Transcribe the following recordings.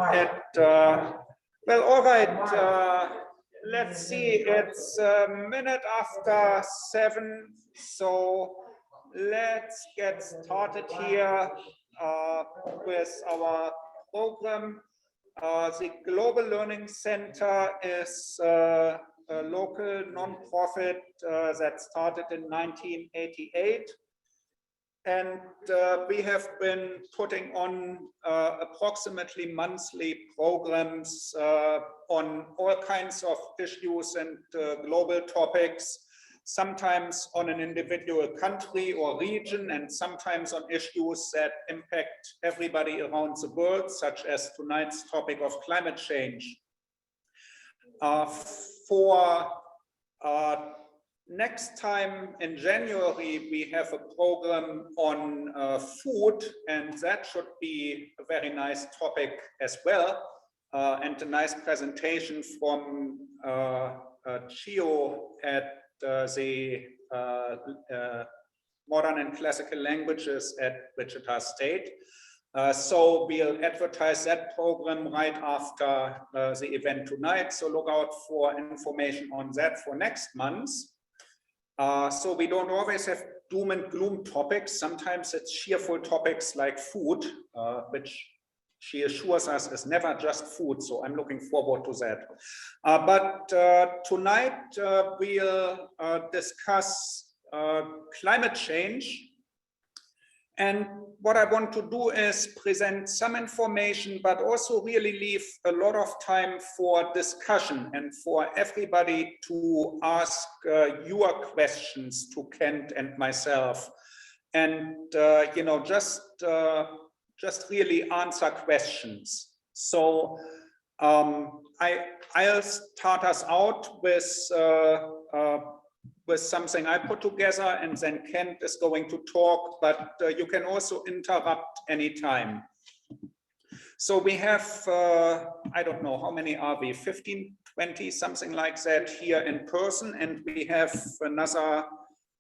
Well, all right. Let's see. It's a minute after 7, so let's get started here with our program. The Global Learning Center is a local nonprofit that started in 1988. And we have been putting on approximately monthly programs on all kinds of issues and global topics, sometimes on an individual country or region, and sometimes on issues that impact everybody around the world, such as tonight's topic of climate change. Next time in January, we have a program on food, and that should be a very nice topic as well, and a nice presentation from Chio at the Modern and Classical Languages at Wichita State. So we'll advertise that program right after the event tonight, so look out for information on that for next month. So we don't always have doom and gloom topics. Sometimes it's cheerful topics like food, which she assures us is never just food. So I'm looking forward to that. But tonight we'll discuss climate change. And what I want to do is present some information, but also really leave a lot of time for discussion and for everybody to ask your questions to Kent and myself. And, you know, just really answer questions. So I'll start us out with something I put together, and then Kent is going to talk, but you can also interrupt anytime. So we have, I don't know, how many are we, 15, 20, something like that here in person, and we have another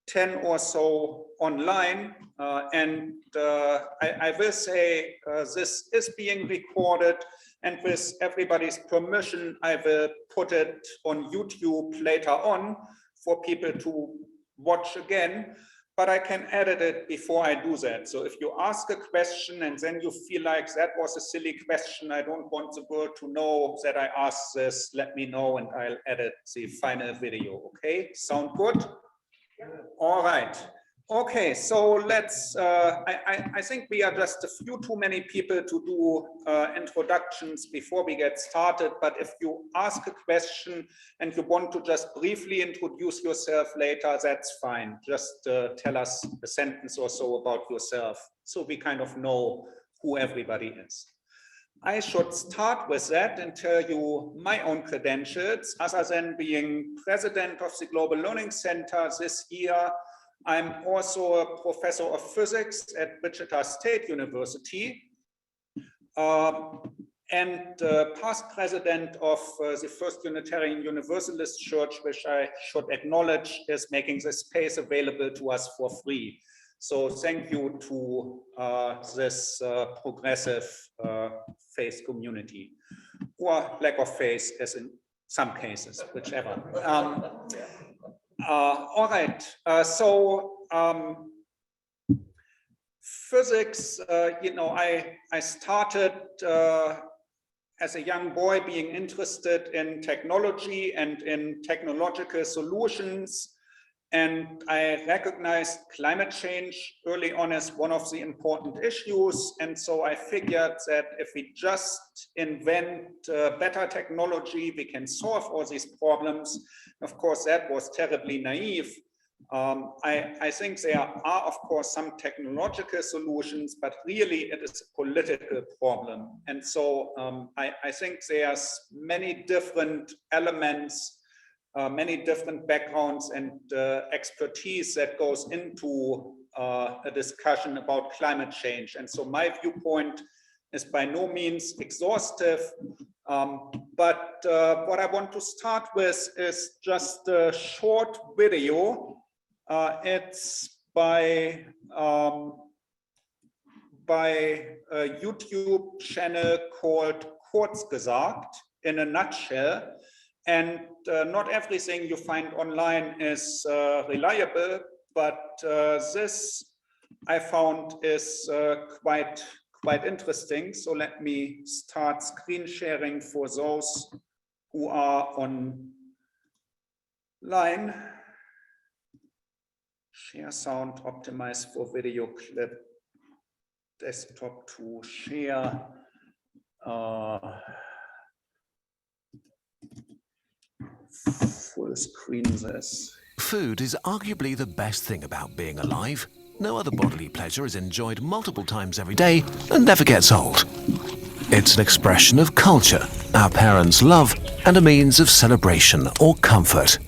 10 or so online. And I will say this is being recorded, and with everybody's permission, I will put it on YouTube later on for people to watch again, but I can edit it before I do that. So if you ask a question and then you feel like that was a silly question, I don't want the world to know that I asked this, let me know and I'll edit the final video, okay? Sound good? All right. Okay, so let's, I think we are just a few too many people to do introductions before we get started, but if you ask a question and you want to just briefly introduce yourself later, that's fine. Just tell us a sentence or so about yourself so we kind of know who everybody is. I should start with that and tell you my own credentials. Other than being president of the Global Learning Center this year, I'm also a professor of physics at Wichita State University and past president of the First Unitarian Universalist Church, which I should acknowledge is making this space available to us for free. So thank you to this progressive faith community, or lack of faith as in some cases, whichever. All right, physics, you know, I started as a young boy being interested in technology and in technological solutions. And I recognized climate change early on as one of the important issues. And so I figured that if we just invent better technology, we can solve all these problems. Of course, that was terribly naive. I think there are, of course, some technological solutions, but really it is a political problem. And so I think there's many different elements, many different backgrounds and expertise that goes into a discussion about climate change. And so my viewpoint is by no means exhaustive, but what I want to start with is just a short video. It's by a YouTube channel called kurz gesagt, in a nutshell. And not everything you find online is reliable, but this I found is quite interesting. So let me start screen sharing for those who are online. Share sound, optimize for video clip, desktop to share. Full screen this. Food is arguably the best thing about being alive. No other bodily pleasure is enjoyed multiple times every day and never gets old. It's an expression of culture, our parents' love, and a means of celebration or comfort.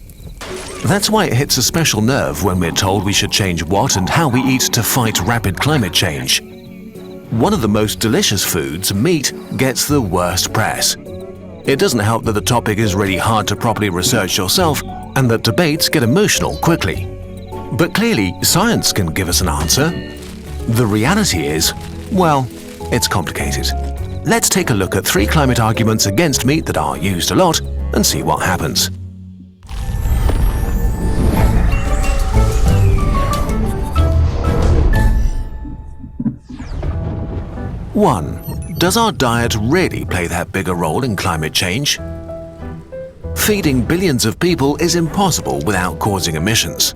That's why it hits a special nerve when we're told we should change what and how we eat to fight rapid climate change. One of the most delicious foods, meat, gets the worst press. It doesn't help that the topic is really hard to properly research yourself and that debates get emotional quickly. But clearly, science can give us an answer. The reality is, well, it's complicated. Let's take a look at 3 climate arguments against meat that are used a lot and see what happens. 1. Does our diet really play that big a role in climate change? Feeding billions of people is impossible without causing emissions.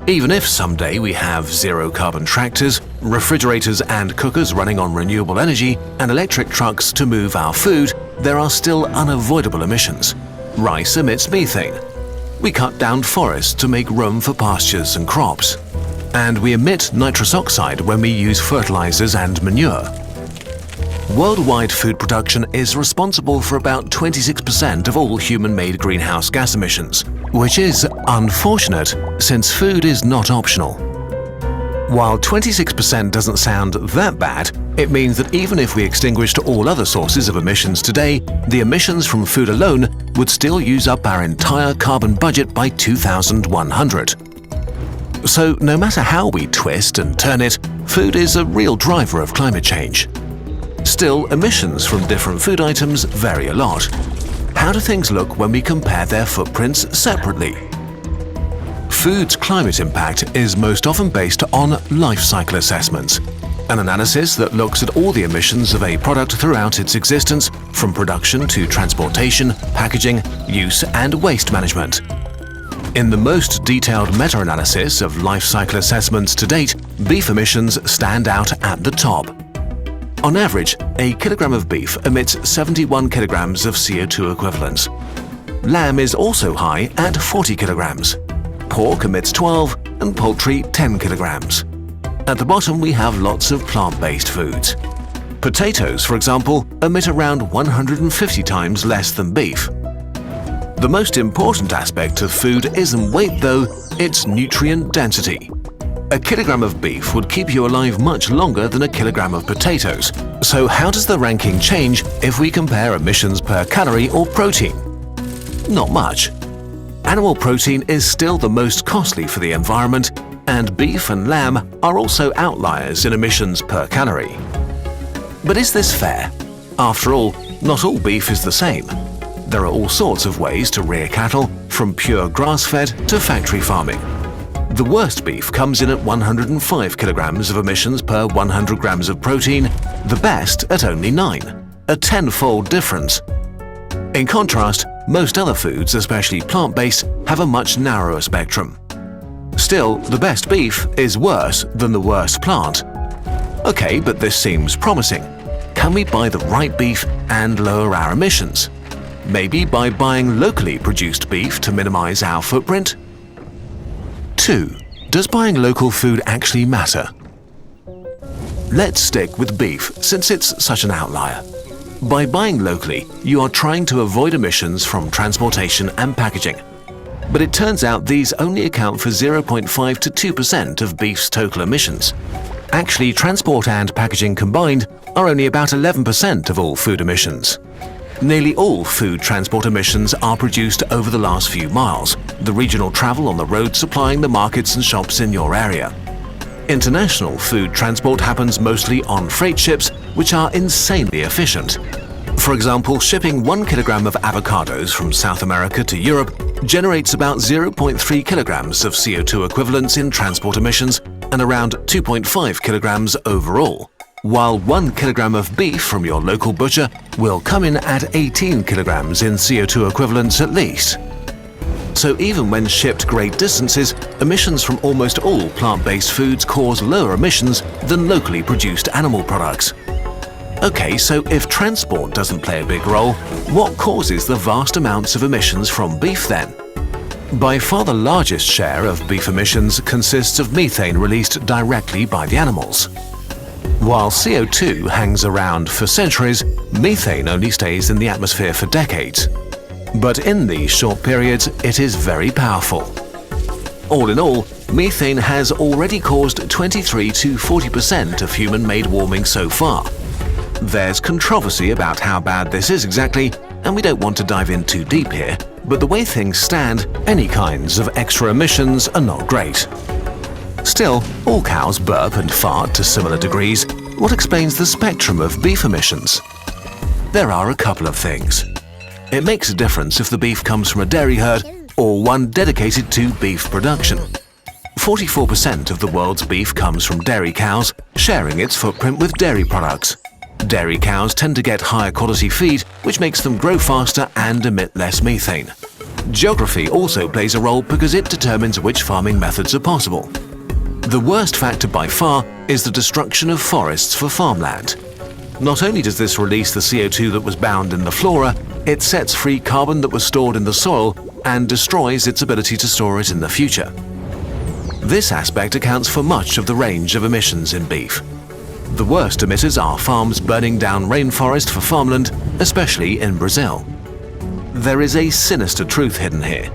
Even if someday we have zero-carbon tractors, refrigerators and cookers running on renewable energy, and electric trucks to move our food, there are still unavoidable emissions. Rice emits methane. We cut down forests to make room for pastures and crops. And we emit nitrous oxide when we use fertilizers and manure. Worldwide food production is responsible for about 26% of all human-made greenhouse gas emissions, which is unfortunate since food is not optional. While 26% doesn't sound that bad, it means that even if we extinguished all other sources of emissions today, the emissions from food alone would still use up our entire carbon budget by 2100. So no matter how we twist and turn it, food is a real driver of climate change. Still, emissions from different food items vary a lot. How do things look when we compare their footprints separately? Food's climate impact is most often based on life cycle assessments, an analysis that looks at all the emissions of a product throughout its existence, from production to transportation, packaging, use, and waste management. In the most detailed meta-analysis of life cycle assessments to date, beef emissions stand out at the top. On average, a kilogram of beef emits 71 kilograms of CO2 equivalents. Lamb is also high at 40 kilograms. Pork emits 12 and poultry 10 kilograms. At the bottom we have lots of plant-based foods. Potatoes, for example, emit around 150 times less than beef. The most important aspect of food isn't weight though, it's nutrient density. A kilogram of beef would keep you alive much longer than a kilogram of potatoes. So how does the ranking change if we compare emissions per calorie or protein? Not much. Animal protein is still the most costly for the environment, and beef and lamb are also outliers in emissions per calorie. But is this fair? After all, not all beef is the same. There are all sorts of ways to rear cattle, from pure grass-fed to factory farming. The worst beef comes in at 105 kilograms of emissions per 100 grams of protein, the best at only 9, a 10-fold difference. In contrast, most other foods, especially plant-based, have a much narrower spectrum. Still, the best beef is worse than the worst plant. Okay, but this seems promising. Can we buy the right beef and lower our emissions? Maybe by buying locally produced beef to minimize our footprint? 2. Does buying local food actually matter? Let's stick with beef since it's such an outlier. By buying locally, you are trying to avoid emissions from transportation and packaging. But it turns out these only account for 0.5 to 2% of beef's total emissions. Actually, transport and packaging combined are only about 11% of all food emissions. Nearly all food transport emissions are produced over the last few miles, the regional travel on the road supplying the markets and shops in your area. International food transport happens mostly on freight ships, which are insanely efficient. For For example, shipping 1 kilogram of avocados from South America to Europe generates about 0.3 kilograms of CO2 equivalents in transport emissions and around 2.5 kilograms overall, while 1 kilogram of beef from your local butcher will come in at 18 kilograms in CO2 equivalents at least. So even when shipped great distances, emissions from almost all plant-based foods cause lower emissions than locally produced animal products. Okay, so if transport doesn't play a big role, what causes the vast amounts of emissions from beef then? By far the largest share of beef emissions consists of methane released directly by the animals. While CO2 hangs around for centuries, methane only stays in the atmosphere for decades. But in these short periods, it is very powerful. All in all, methane has already caused 23 to 40% of human-made warming so far. There's controversy about how bad this is exactly, and we don't want to dive in too deep here, but the way things stand, any kinds of extra emissions are not great. Still, all cows burp and fart to similar degrees. What explains the spectrum of beef emissions? There are a couple of things. It makes a difference if the beef comes from a dairy herd or one dedicated to beef production. 44% of the world's beef comes from dairy cows, sharing its footprint with dairy products. Dairy cows tend to get higher quality feed, which makes them grow faster and emit less methane. Geography also plays a role because it determines which farming methods are possible. The worst factor by far is the destruction of forests for farmland. Not only does this release the CO2 that was bound in the flora, it sets free carbon that was stored in the soil and destroys its ability to store it in the future. This aspect accounts for much of the range of emissions in beef. The worst emitters are farms burning down rainforest for farmland, especially in Brazil. There is a sinister truth hidden here.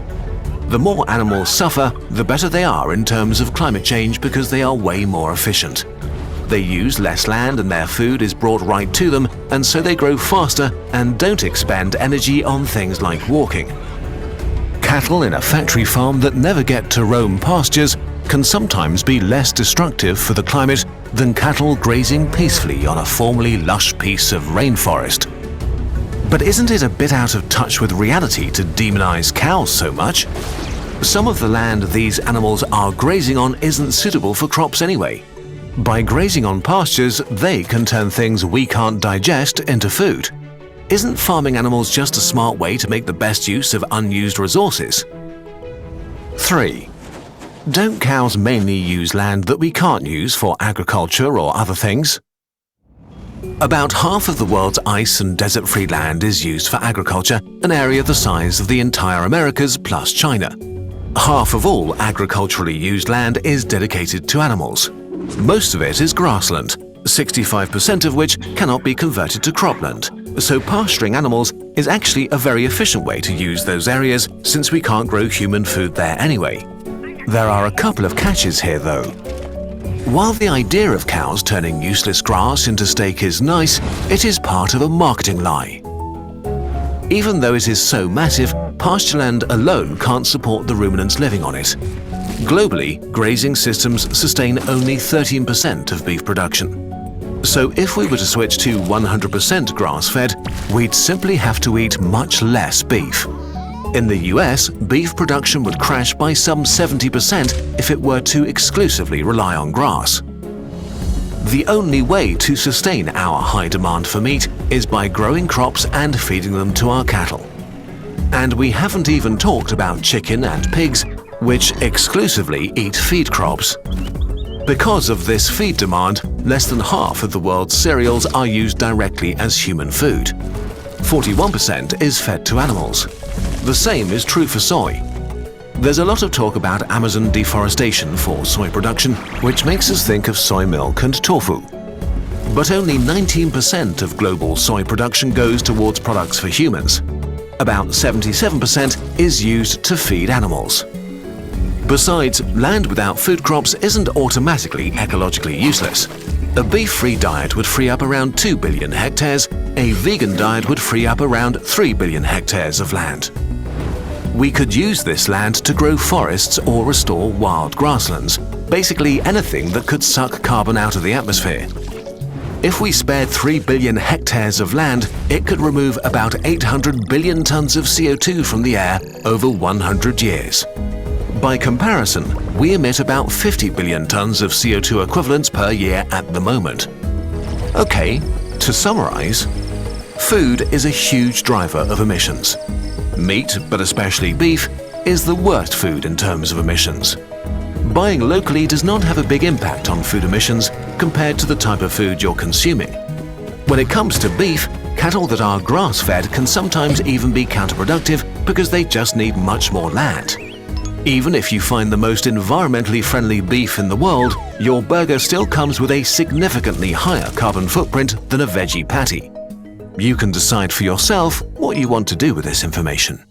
The more animals suffer, the better they are in terms of climate change because they are way more efficient. They use less land and their food is brought right to them, and so they grow faster and don't expend energy on things like walking. Cattle in a factory farm that never get to roam pastures can sometimes be less destructive for the climate than cattle grazing peacefully on a formerly lush piece of rainforest. But isn't it a bit out of touch with reality to demonize cows so much? Some of the land these animals are grazing on isn't suitable for crops anyway. By grazing on pastures, they can turn things we can't digest into food. Isn't farming animals just a smart way to make the best use of unused resources? 3. Don't cows mainly use land that we can't use for agriculture or other things? About half of the world's ice and desert-free land is used for agriculture, an area the size of the entire Americas plus China. Half of all agriculturally used land is dedicated to animals. Most of it is grassland, 65% of which cannot be converted to cropland. So pasturing animals is actually a very efficient way to use those areas since we can't grow human food there anyway. There are a couple of catches here though. While the idea of cows turning useless grass into steak is nice, it is part of a marketing lie. Even though it is so massive, pastureland alone can't support the ruminants living on it. Globally, grazing systems sustain only 13% of beef production. So if we were to switch to 100% grass-fed, we'd simply have to eat much less beef. In the US, beef production would crash by some 70% if it were to exclusively rely on grass. The only way to sustain our high demand for meat is by growing crops and feeding them to our cattle. And we haven't even talked about chicken and pigs, which exclusively eat feed crops. Because of this feed demand, less than half of the world's cereals are used directly as human food. 41% is fed to animals. The same is true for soy. There's a lot of talk about Amazon deforestation for soy production, which makes us think of soy milk and tofu. But only 19% of global soy production goes towards products for humans. About 77% is used to feed animals. Besides, land without food crops isn't automatically ecologically useless. A beef-free diet would free up around 2 billion hectares, a vegan diet would free up around 3 billion hectares of land. We could use this land to grow forests or restore wild grasslands, basically anything that could suck carbon out of the atmosphere. If we spared 3 billion hectares of land, it could remove about 800 billion tons of CO2 from the air over 100 years. By comparison, we emit about 50 billion tons of CO2 equivalents per year at the moment. Okay, to summarize, food is a huge driver of emissions. Meat, but especially beef, is the worst food in terms of emissions. Buying locally does not have a big impact on food emissions compared to the type of food you're consuming. When it comes to beef, cattle that are grass-fed can sometimes even be counterproductive because they just need much more land. Even if you find the most environmentally friendly beef in the world, your burger still comes with a significantly higher carbon footprint than a veggie patty. You can decide for yourself what you want to do with this information.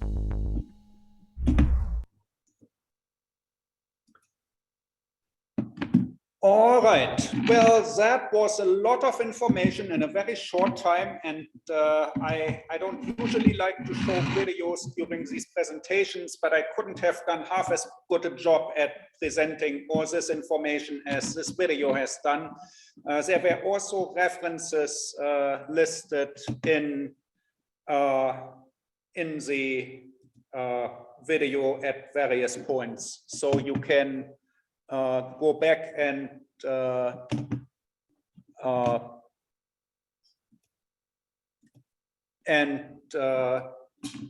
All right, well, that was a lot of information in a very short time, and I don't usually like to show videos during these presentations, but I couldn't have done half as good a job at presenting all this information as this video has done. There were also references listed in the video at various points, so you can go back and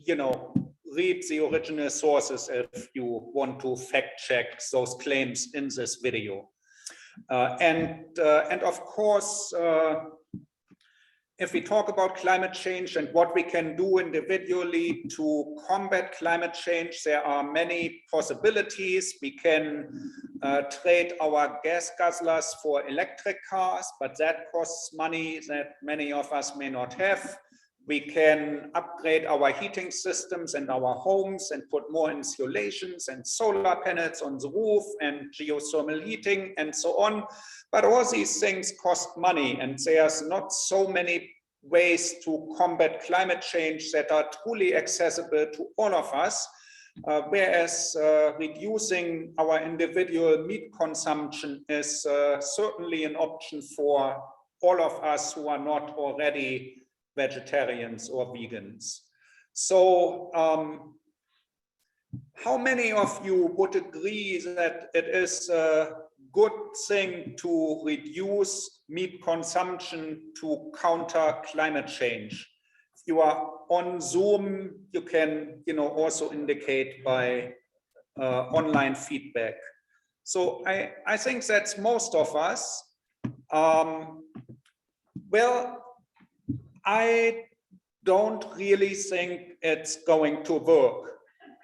you know, read the original sources if you want to fact check those claims in this video. And of course, if we talk about climate change and what we can do individually to combat climate change, there are many possibilities. We can trade our gas guzzlers for electric cars, but that costs money that many of us may not have. We can upgrade our heating systems and our homes and put more insulations and solar panels on the roof and geothermal heating and so on. But all these things cost money, and there's not so many ways to combat climate change that are truly accessible to all of us. Whereas reducing our individual meat consumption is certainly an option for all of us who are not already vegetarians or vegans. So how many of you would agree that it is a good thing to reduce meat consumption to counter climate change? If you are on Zoom, you can, also indicate by online feedback. So I think that's most of us. Well, I don't really think it's going to work.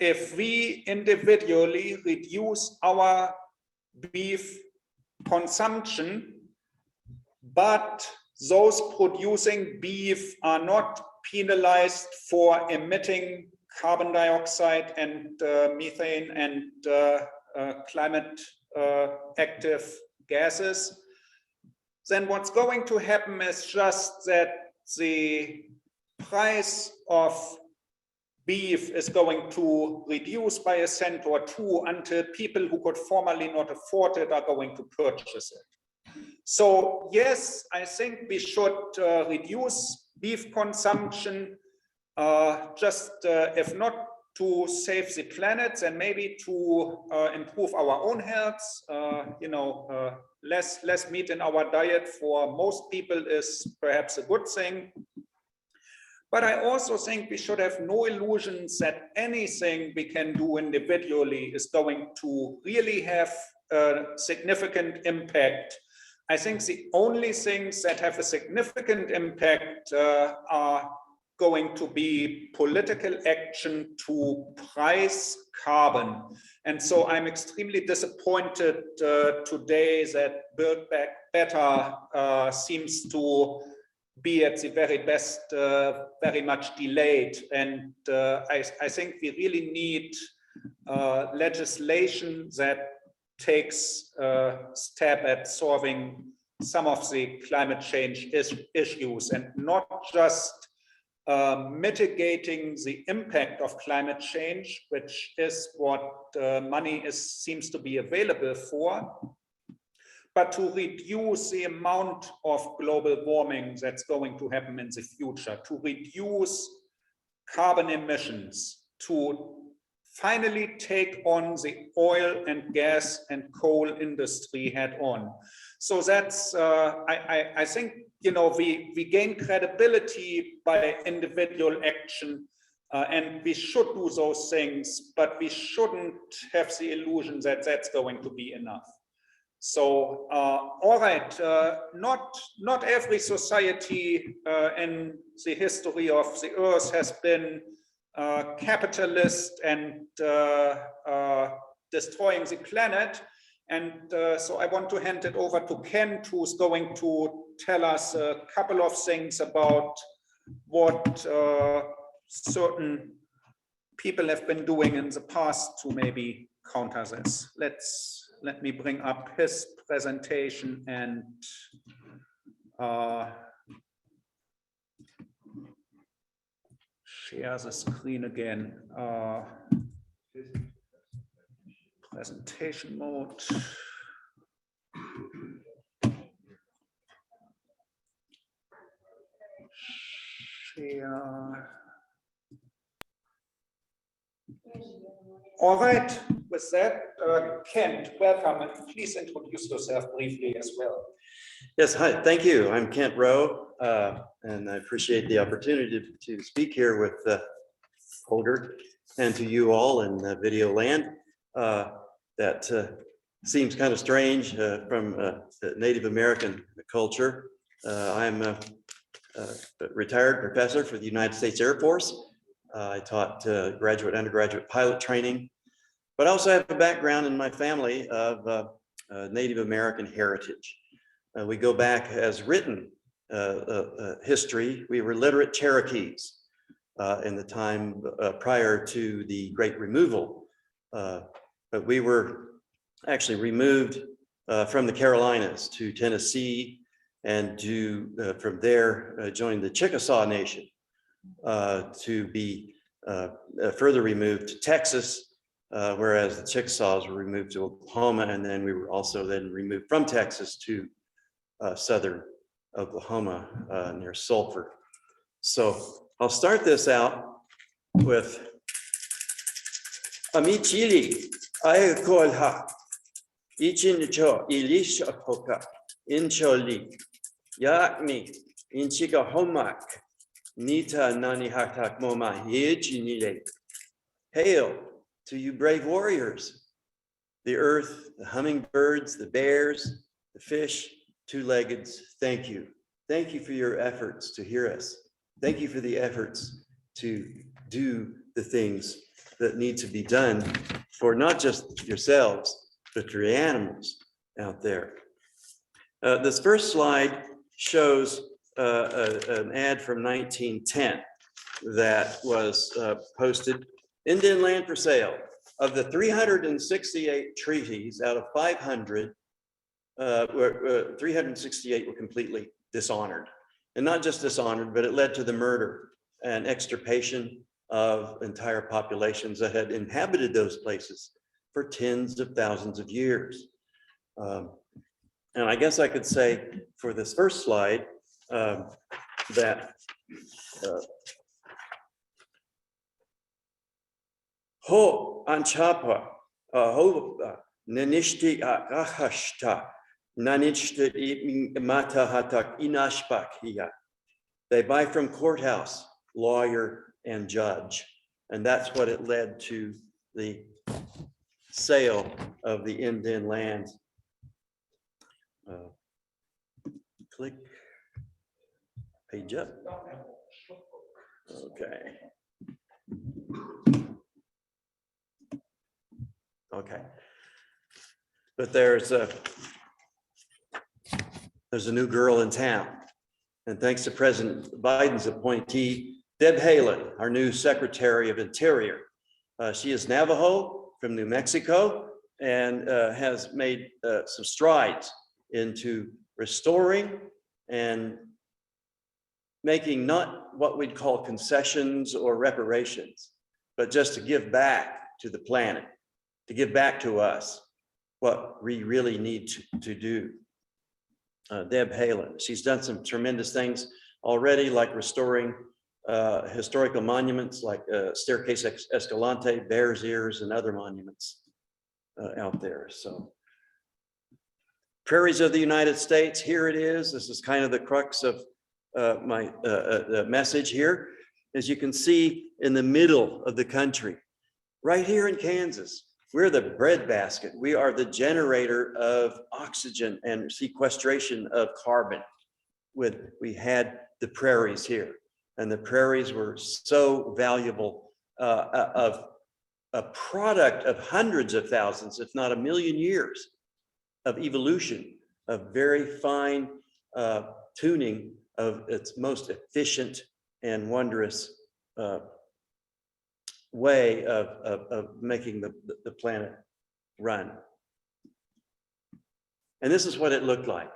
If we individually reduce our beef consumption, but those producing beef are not penalized for emitting carbon dioxide and methane and climate active gases, then what's going to happen is just that the price of beef is going to reduce by a cent or two until people who could formerly not afford it are going to purchase it. So yes, I think we should reduce beef consumption, just if not to save the planet, and maybe to improve our own health. Less meat in our diet for most people is perhaps a good thing. But I also think we should have no illusions that anything we can do individually is going to really have a significant impact. I think the only things that have a significant impact are going to be political action to price carbon. And so I'm extremely disappointed today that Build Back Better seems to be at the very best very much delayed. And I think we really need legislation that takes a step at solving some of the climate change issues, and not just mitigating the impact of climate change, which is what money seems to be available for, but to reduce the amount of global warming that's going to happen in the future, to reduce carbon emissions, to finally take on the oil and gas and coal industry head on. So that's, I think, you know, we gain credibility by individual action, and we should do those things, but we shouldn't have the illusion that that's going to be enough. So, all right, not every society in the history of the earth has been capitalist and destroying the planet. And so I want to hand it over to Kent, who's going to tell us a couple of things about what certain people have been doing in the past to maybe counter this. Let me bring up his presentation and share the screen again. Presentation mode. Share. All right, with that, Kent, welcome, and please introduce yourself briefly as well. Yes, hi, thank you. I'm Kent Rowe, and I appreciate the opportunity to speak here with Holger and to you all in video land. That seems kind of strange from the Native American culture. I'm a retired professor for the United States Air Force. I taught graduate, undergraduate pilot training, but I also have a background in my family of Native American heritage. We go back as written history. We were literate Cherokees in the time prior to the Great Removal. But we were actually removed from the Carolinas to Tennessee, and to from there join the Chickasaw Nation, to be further removed to Texas, whereas the Chickasaws were removed to Oklahoma, and then we were also then removed from Texas to southern Oklahoma near Sulphur. So I'll start this out with Amichili Ayakolha Ichincho Ilisha Poka Incholi Yakni Inchiga Homak Nita Nani Hatak Moma Hijinile. Hail to you brave warriors, the earth, the hummingbirds, the bears, the fish, two-leggeds. Thank you. Thank you for your efforts to hear us. Thank you for the efforts to do the things that need to be done for not just yourselves, but for the animals out there. This first slide shows an ad from 1910 that was posted. Indian land for sale. Of the 368 treaties out of 500, 368 were completely dishonored. And not just dishonored, but it led to the murder and extirpation of entire populations that had inhabited those places for tens of thousands of years. And I guess I could say for this first slide that Ho Anchapa, Ho Nanishti Ahashta, Nanishti Mata Hatak Inashpak Hiya. They buy from courthouse, lawyer, and judge. And that's what it led to the sale of the Indian land. Click, page up. Okay. Okay. But there's a new girl in town. And thanks to President Biden's appointee, Deb Hanna, our new Secretary of Interior. She is Navajo from New Mexico and has made some strides into restoring and making not what we'd call concessions or reparations, but just to give back to the planet, to give back to us. what we really need to do. Deb Hanna, she's done some tremendous things already, like restoring historical monuments like Staircase Escalante, Bears Ears, and other monuments out there. So prairies of the United States, here it is. This is kind of the crux of my message here. As you can see, in the middle of the country, right here in Kansas, we're the breadbasket. We are the generator of oxygen and sequestration of carbon. We had the prairies here, and the prairies were so valuable, of a product of hundreds of thousands, if not a million years of evolution, of very fine tuning of its most efficient and wondrous way of making the planet run. And this is what it looked like.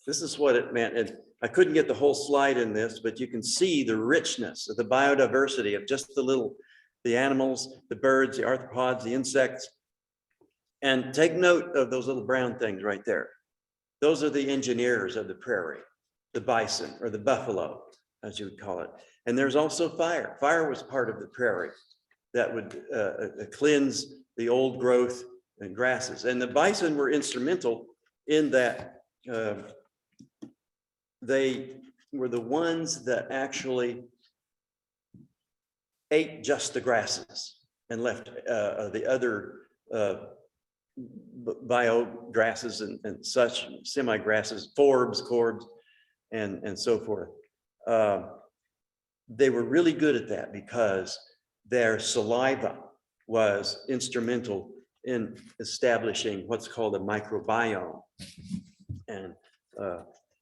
This is what it meant. And I couldn't get the whole slide in this, but you can see the richness of the biodiversity of just the animals, the birds, the arthropods, the insects. And take note of those little brown things right there. Those are the engineers of the prairie, the bison or the buffalo, as you would call it. And there's also fire. Fire was part of the prairie that would cleanse the old growth and grasses. And the bison were instrumental in that. They were the ones that actually ate just the grasses and left the other bio grasses and such, semi-grasses, forbs, corbs, and so forth. They were really good at that because their saliva was instrumental in establishing what's called a microbiome. And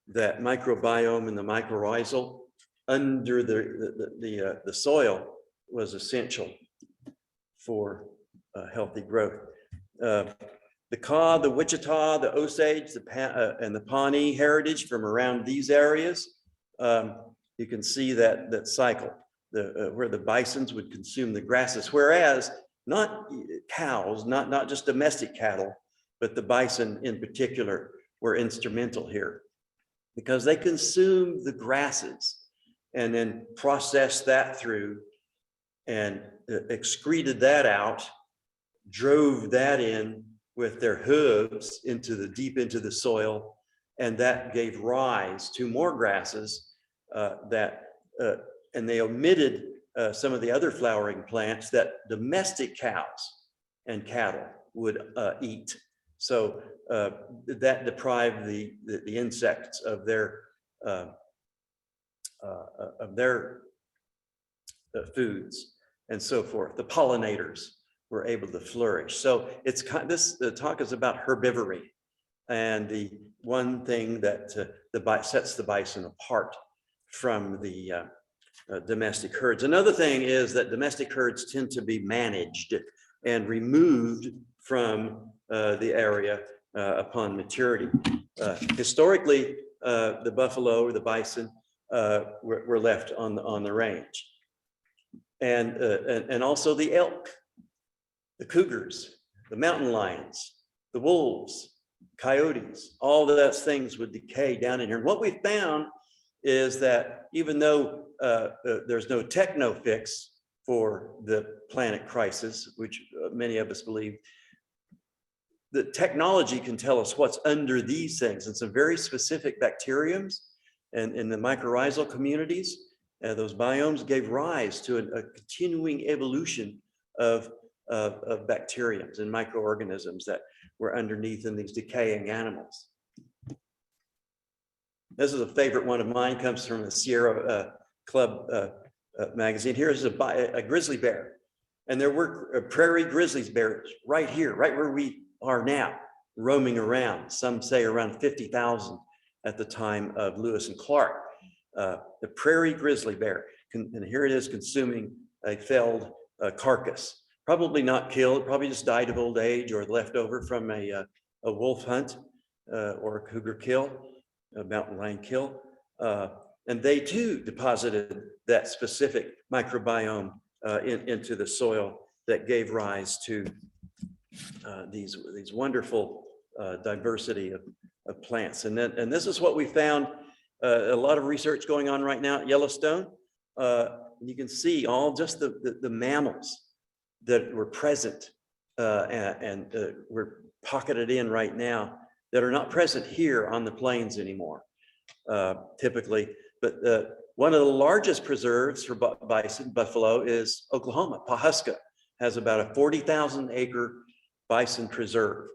that microbiome in the mycorrhizal under the soil was essential for healthy growth. The Kaw, the Wichita, the Osage, and the Pawnee heritage from around these areas, you can see that cycle, where the bisons would consume the grasses, whereas not cows, not just domestic cattle, but the bison in particular were instrumental here because they consumed the grasses and then processed that through and excreted that out, drove that in with their hooves deep into the soil, and that gave rise to more grasses and they omitted some of the other flowering plants that domestic cows and cattle would eat. So that deprived the insects of their foods and so forth. The pollinators were able to flourish. So the talk is about herbivory, and the one thing that sets the bison apart from the domestic herds. Another thing is that domestic herds tend to be managed and removed from the area upon maturity. Historically, the buffalo or the bison were left on the range, and also the elk, the cougars, the mountain lions, the wolves, coyotes, all of those things would decay down in here. And what we found is that even though there's no techno fix for the planet crisis, which many of us believe, the technology can tell us what's under these things, and some very specific bacteriums and in the mycorrhizal communities. Those biomes gave rise to a continuing evolution of bacteriums and microorganisms that were underneath in these decaying animals. This is a favorite one of mine, comes from the Sierra Club magazine. Here's a grizzly bear, and there were prairie grizzly bears right here, right where we are now, roaming around. Some say around 50,000 at the time of Lewis and Clark. The prairie grizzly bear, and here it is consuming a felled carcass. Probably not killed, probably just died of old age or left over from a wolf hunt or a cougar kill, a mountain lion kill. And they too deposited that specific microbiome into the soil that gave rise to these wonderful diversity of plants. And this is what we found. A lot of research going on right now at Yellowstone. You can see all just the mammals that were present and we're pocketed in right now that are not present here on the plains anymore, typically. But one of the largest preserves for bison, buffalo, is Oklahoma. Pawhuska has about a 40,000 acre bison preserve.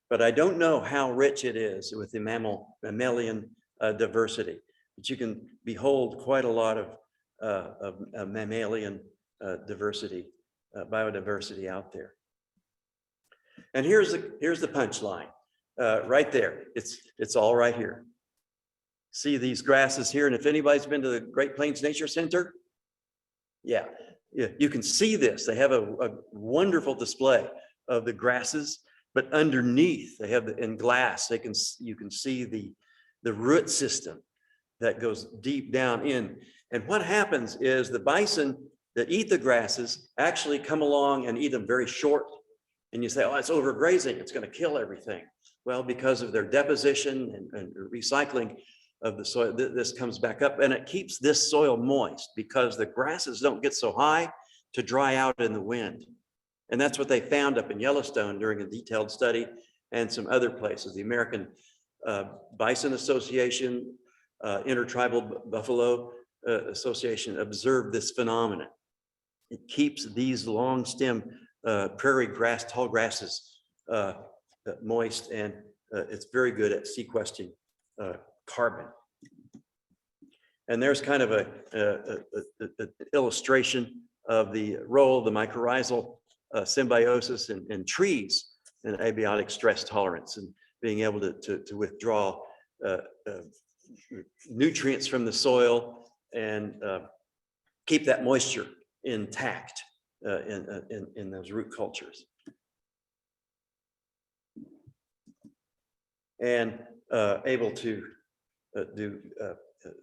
But I don't know how rich it is with the mammalian diversity. But you can behold quite a lot of mammalian diversity, biodiversity out there. And here's the punchline, right there. It's all right here. See these grasses here, and if anybody's been to the Great Plains Nature Center, yeah, you can see this. They have a wonderful display of the grasses, but underneath they have in glass. You can see the root system that goes deep down in. And what happens is the bison that eat the grasses actually come along and eat them very short. And you say, oh, it's overgrazing, it's going to kill everything. Well, because of their deposition and recycling of the soil, this comes back up, and it keeps this soil moist because the grasses don't get so high to dry out in the wind. And that's what they found up in Yellowstone during a detailed study, and some other places. The American Bison Association, Intertribal Buffalo Association observed this phenomenon. It keeps these long stem prairie grass, tall grasses moist, and it's very good at sequestering carbon. And there's kind of an illustration of the role of the mycorrhizal symbiosis in trees and abiotic stress tolerance, and being able to withdraw nutrients from the soil and keep that moisture intact in those root cultures. And able to do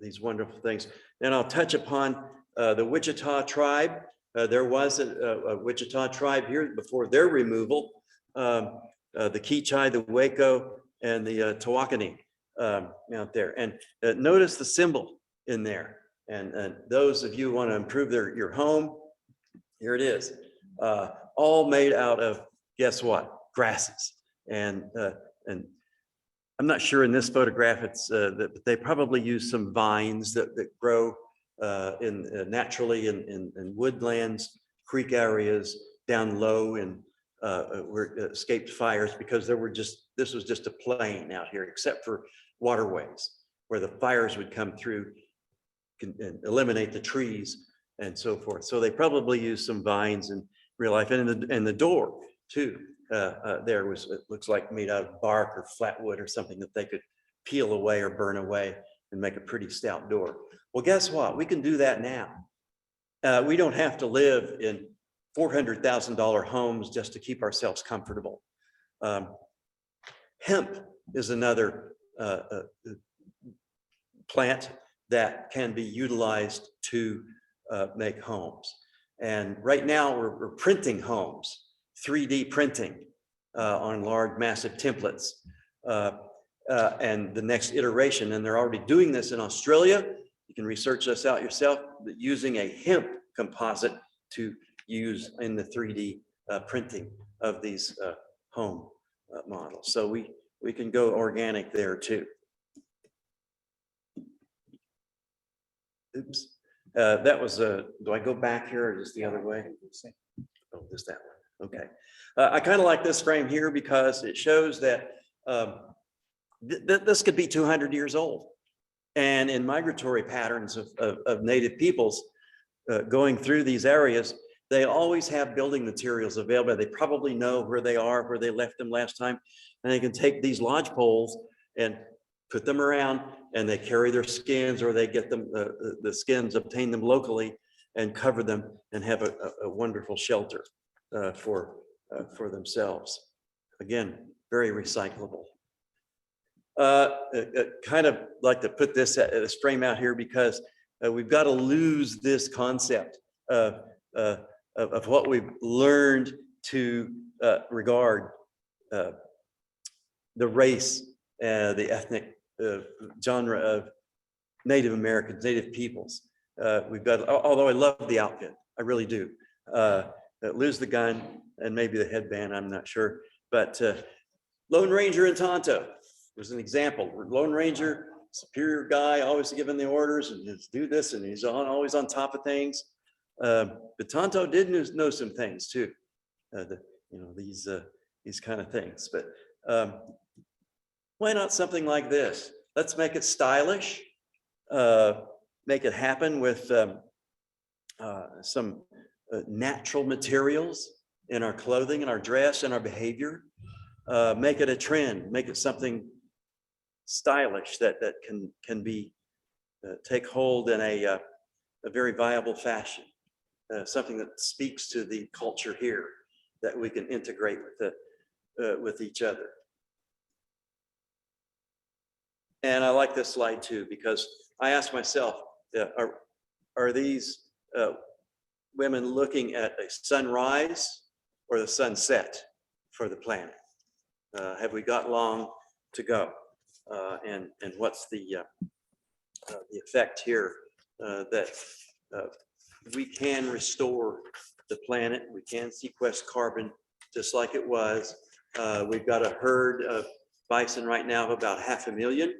these wonderful things. And I'll touch upon the Wichita Tribe. There was a Wichita Tribe here before their removal. The Keechai, the Waco, and the Tawakoni out there. And notice the symbol in there. And those of you who want to improve your home, here it is. All made out of, guess what? Grasses. And I'm not sure in this photograph that they probably use some vines that grow naturally in woodlands, creek areas, down low, and where escaped fires, because this was just a plain out here, except for waterways where the fires would come through and eliminate the trees and so forth. So they probably use some vines in real life. And the door too, there it looks like made out of bark or flat wood or something that they could peel away or burn away and make a pretty stout door. Well, guess what? We can do that now. We don't have to live in $400,000 homes just to keep ourselves comfortable. Hemp is another plant that can be utilized to make homes. And right now we're printing homes, 3D printing on large, massive templates. And the next iteration, and they're already doing this in Australia. You can research this out yourself, using a hemp composite to use in the 3D printing of these home models. So we can go organic there too. Oops. That was do I go back here or just the other way? Oh, just that one. Okay. I kind of like this frame here because it shows that this could be 200 years old. And in migratory patterns of native peoples going through these areas, they always have building materials available. They probably know where they are, where they left them last time. And they can take these lodge poles and put them around, and they carry their skins, or they get them, the skins, obtain them locally and cover them and have a wonderful shelter for themselves. Again, very recyclable. Kind of like to put this frame out here because we've got to lose this concept of what we've learned to regard the race, the ethnic genre of Native Americans, Native peoples. We've got, although I love the outfit, I really do. Lose the gun and maybe the headband, I'm not sure. But Lone Ranger in Tonto was an example. Lone Ranger, superior guy, always giving the orders and just do this, and he's always on top of things. But Tonto did know some things too. These kind of things. But why not something like this? Let's make it stylish. Make it happen with some natural materials in our clothing and our dress and our behavior. Make it a trend, make it something stylish that can be take hold in a very viable fashion. Something that speaks to the culture here that we can integrate with each other. And I like this slide too, because I ask myself, are these women looking at a sunrise or the sunset for the planet? Have we got long to go? And what's the effect here that we can restore the planet, we can sequester carbon just like it was. We've got a herd of bison right now of about 500,000.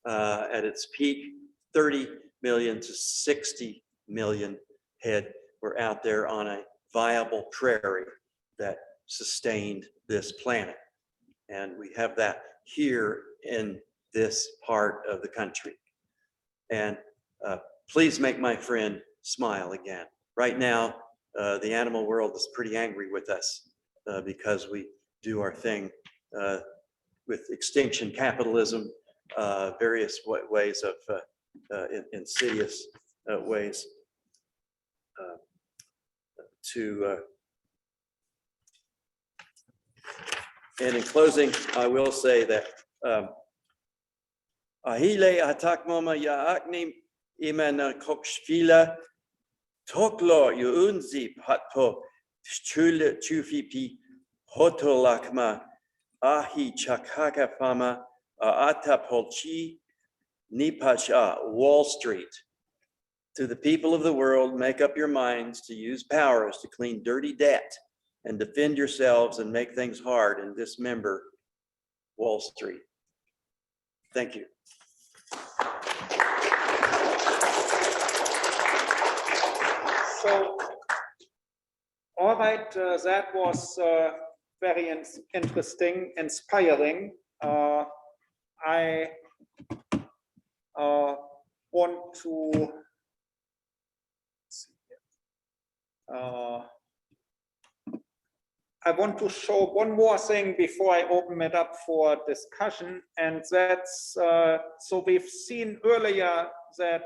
At its peak, 30 million to 60 million head were out there on a viable prairie that sustained this planet. And we have that here in this part of the country. And please make my friend smile again. Right now, the animal world is pretty angry with us because we do our thing with extinction capitalism, various ways of insidious ways to and in closing, I will say that ahile atakmoma yaaknim imana kokshvila toklo yuunzi patpo chule chufipi hotolakma ahi chakaka fama atapolchi nipacha Wall Street. To the people of the world, make up your minds to use powers to clean dirty debt and defend yourselves and make things hard and dismember Wall Street. Thank you. So, all right, that was very interesting, inspiring. I want to show one more thing before I open it up for discussion, and that's so we've seen earlier that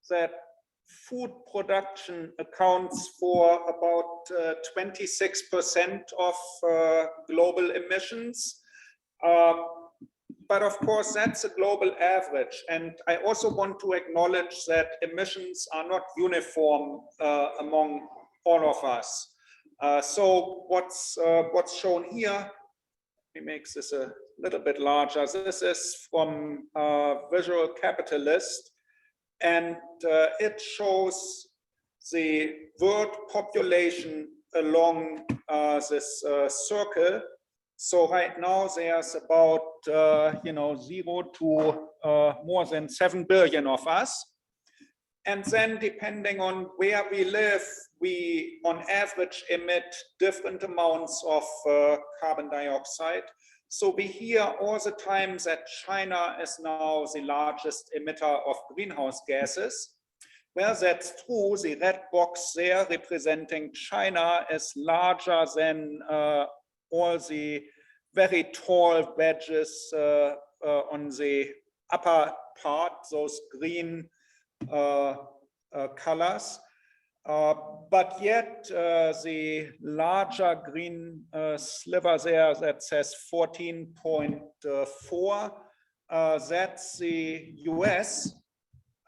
that food production accounts for about 26% of global emissions. But of course, that's a global average. And I also want to acknowledge that emissions are not uniform among all of us. So what's shown here, let me make this a little bit larger. This is from Visual Capitalist, and it shows the world population along this circle. So right now there's about 0 to more than 7 billion of us. And then depending on where we live, we on average emit different amounts of carbon dioxide. So we hear all the time that China is now the largest emitter of greenhouse gases. Well, that's true. The red box there representing China is larger than all the very tall badges on the upper part, those green colors. But yet the larger green sliver there that says 14.4, that's the US.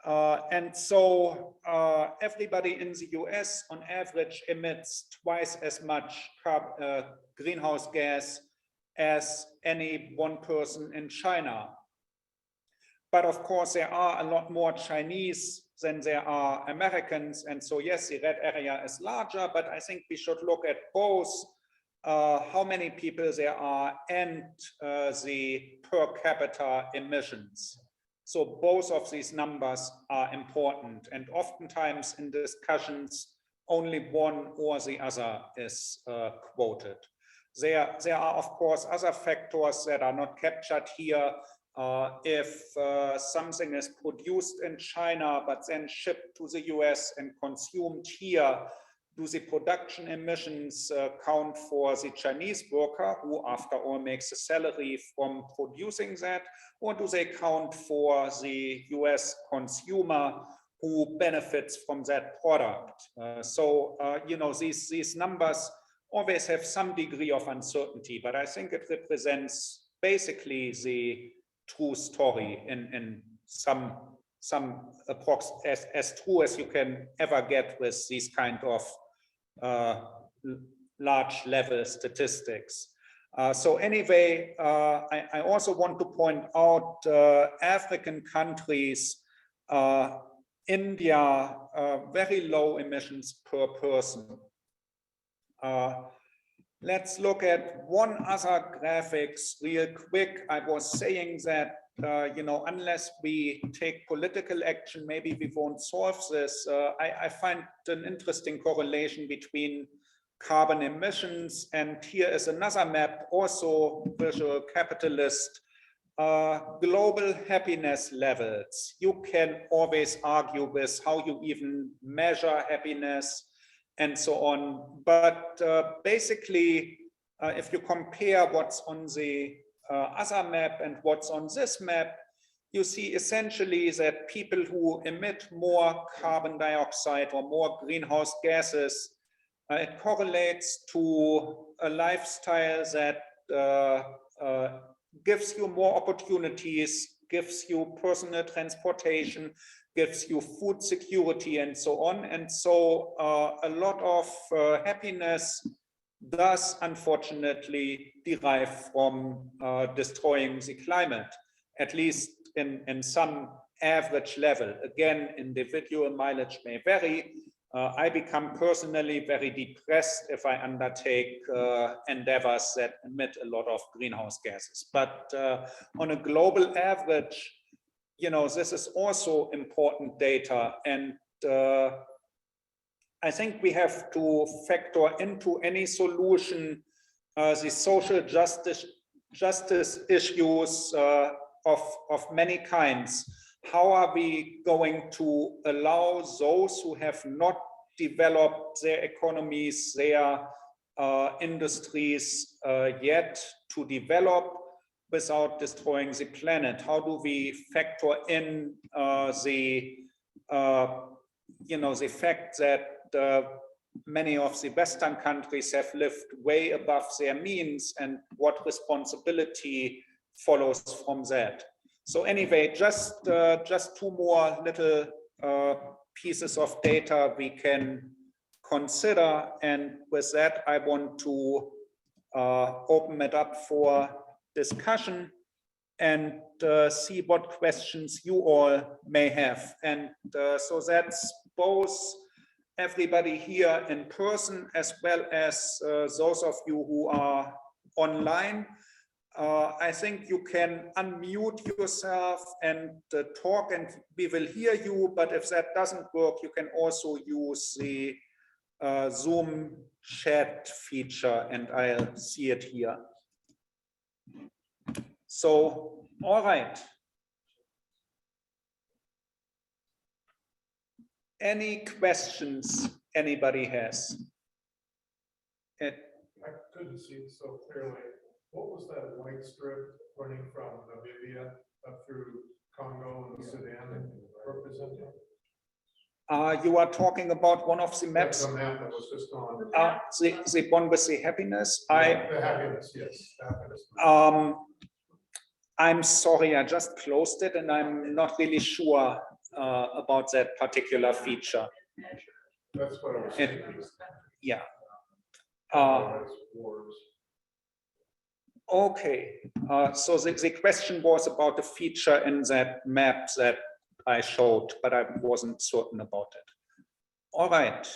And so everybody in the US on average emits twice as much greenhouse gas as any one person in China. But of course, there are a lot more Chinese than there are Americans. And so, yes, the red area is larger, but I think we should look at both how many people there are and the per capita emissions. So both of these numbers are important. And oftentimes in discussions, only one or the other is quoted. There are, of course, other factors that are not captured here. If something is produced in China, but then shipped to the US and consumed here, do the production emissions count for the Chinese worker, who after all makes a salary from producing that, or do they count for the US consumer who benefits from that product? You know, these numbers always have some degree of uncertainty, but I think it represents basically the true story in some approx as true as you can ever get with these kind of large level statistics. So anyway, I also want to point out African countries, India, very low emissions per person. Let's look at one other graphics real quick. I was saying that, you know, unless we take political action, maybe we won't solve this. I find an interesting correlation between carbon emissions, and here is another map, also visual capitalist, global happiness levels. You can always argue with how you even measure happiness and so on. But basically, if you compare what's on the other map and what's on this map, you see essentially that people who emit more carbon dioxide or more greenhouse gases, it correlates to a lifestyle that gives you more opportunities, gives you personal transportation, gives you food security and so on. And so a lot of happiness does unfortunately derive from destroying the climate, at least in some average level. Again, individual mileage may vary. I become personally very depressed if I undertake endeavors that emit a lot of greenhouse gases. But on a global average, you know, this is also important data. And I think we have to factor into any solution the social justice issues of many kinds. How are we going to allow those who have not developed their economies, their industries yet to develop without destroying the planet? How do we factor in the fact that many of the Western countries have lived way above their means, and what responsibility follows from that? So anyway, just two more little pieces of data we can consider, and with that I want to open it up for discussion and see what questions you all may have. And so that's both everybody here in person as well as those of you who are online. I think you can unmute yourself and talk, and we will hear you, but if that doesn't work, you can also use the Zoom chat feature, and I'll see it here. So, all right. Any questions anybody has? I couldn't see it so clearly. What was that white strip running from Namibia up through Congo and Sudan representing? You are talking about one of the maps? That's the map that was just on. The one with the happiness? The happiness, yes. The happiness. I'm sorry, I just closed it and I'm not really sure. about that particular feature. That's what I was It- thinking. Yeah. Otherwise, wars. Okay, so the question was about the feature in that map that I showed, but I wasn't certain about it. All right.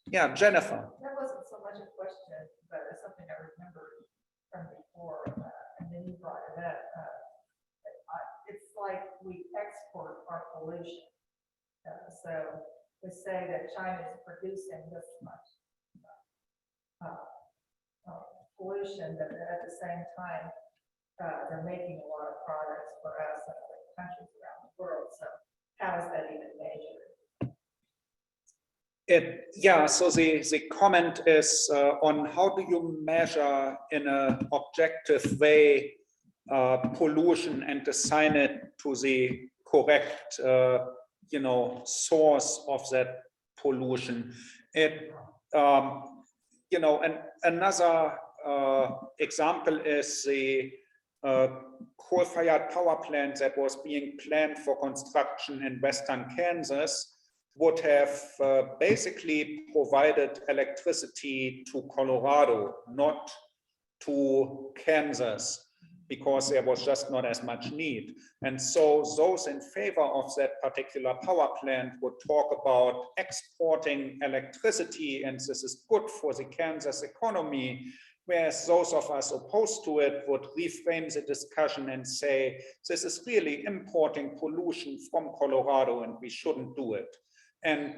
Yeah, Jennifer. That wasn't so much a question, but it's something I remembered from before, and then you brought it up. It's like we export our pollution. So we say that China is producing this much pollution, but at the same time, they're making a lot of products for us and other countries around the world. So how is that even measured? Yeah, so the comment is on how do you measure in an objective way pollution and assign it to the correct, source of that pollution. And another example is the coal-fired power plant that was being planned for construction in western Kansas would have basically provided electricity to Colorado, not to Kansas, because there was just not as much need. And so those in favor of that particular power plant would talk about exporting electricity, and this is good for the Kansas economy, whereas those of us opposed to it would reframe the discussion and say, this is really importing pollution from Colorado and we shouldn't do it. And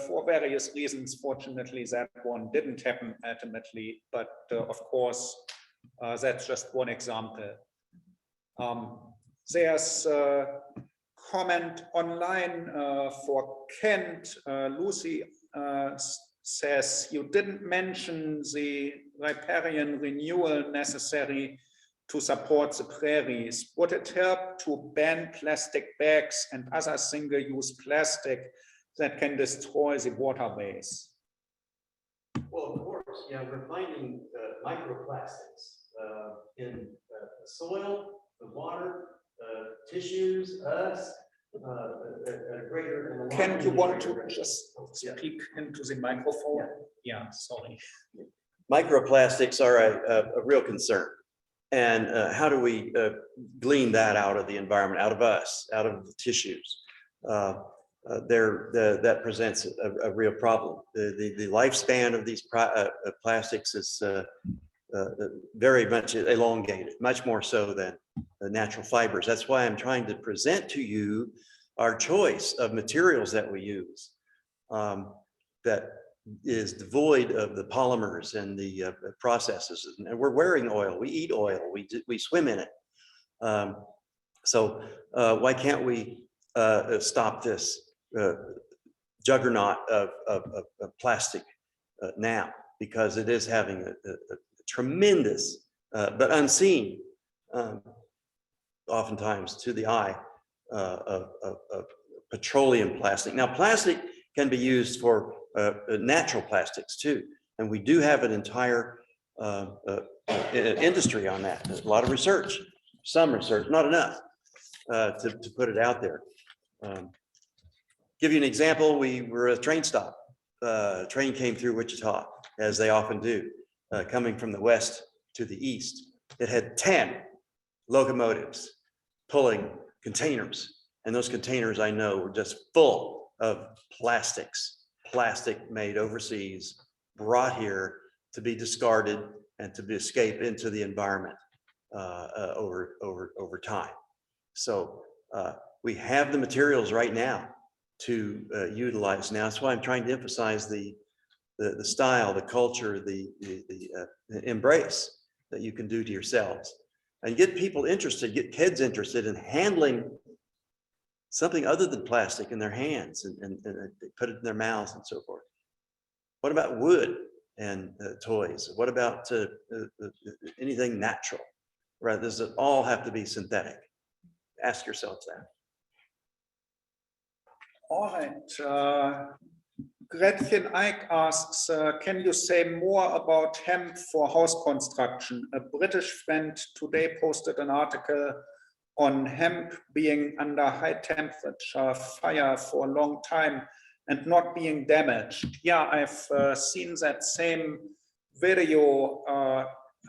for various reasons, fortunately, that one didn't happen ultimately, but of course, that's just one example. There's a comment online for Kent. Lucy says, you didn't mention the riparian renewal necessary to support the prairies. Would it help to ban plastic bags and other single-use plastic that can destroy the waterways? Well, of course, yeah, we're finding microplastics in the soil, the water, tissues, us, a greater. Can you want to just speak into the microphone? Yeah, sorry. Microplastics are a real concern. And how do we glean that out of the environment, out of us, out of the tissues? That presents a real problem. The lifespan of these plastics is very much elongated, much more so than the natural fibers. That's why I'm trying to present to you our choice of materials that we use that is devoid of the polymers and the processes. And we're wearing oil, we eat oil, we swim in it. So why can't we stop this juggernaut of plastic now? Because it is having a tremendous, but unseen, oftentimes to the eye, of petroleum plastic. Now, plastic can be used for natural plastics too, and we do have an entire industry on that. There's a lot of research, some research, not enough to put it out there. Give you an example. We were at a train stop. Train came through Wichita, as they often do, coming from the west to the east. It had 10 locomotives pulling containers, and those containers, I know, were just full of plastics, plastic made overseas, brought here to be discarded and to escape into the environment over time. So we have the materials right now to utilize now. That's why I'm trying to emphasize the style, the culture, the embrace that you can do to yourselves, and get people interested, get kids interested in handling something other than plastic in their hands and they put it in their mouths and so forth. What about wood and toys? What about anything natural? Right? Does it all have to be synthetic? Ask yourselves that. All right. Gretchen Ike asks, can you say more about hemp for house construction? A British friend today posted an article on hemp being under high temperature fire for a long time and not being damaged. Yeah, I've seen that same video,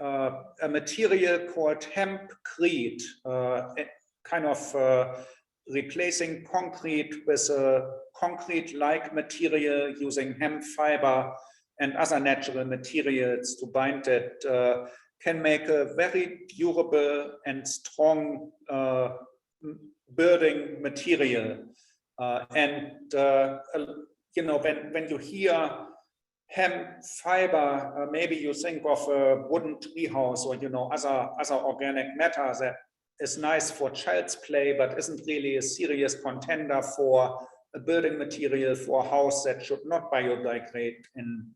a material called hempcrete, kind of replacing concrete with a concrete-like material using hemp fiber and other natural materials to bind it, can make a very durable and strong building material. You know, when you hear hemp fiber, maybe you think of a wooden treehouse or, you know, other organic matter that is nice for child's play, but isn't really a serious contender for a building material for a house that should not biodegrade in,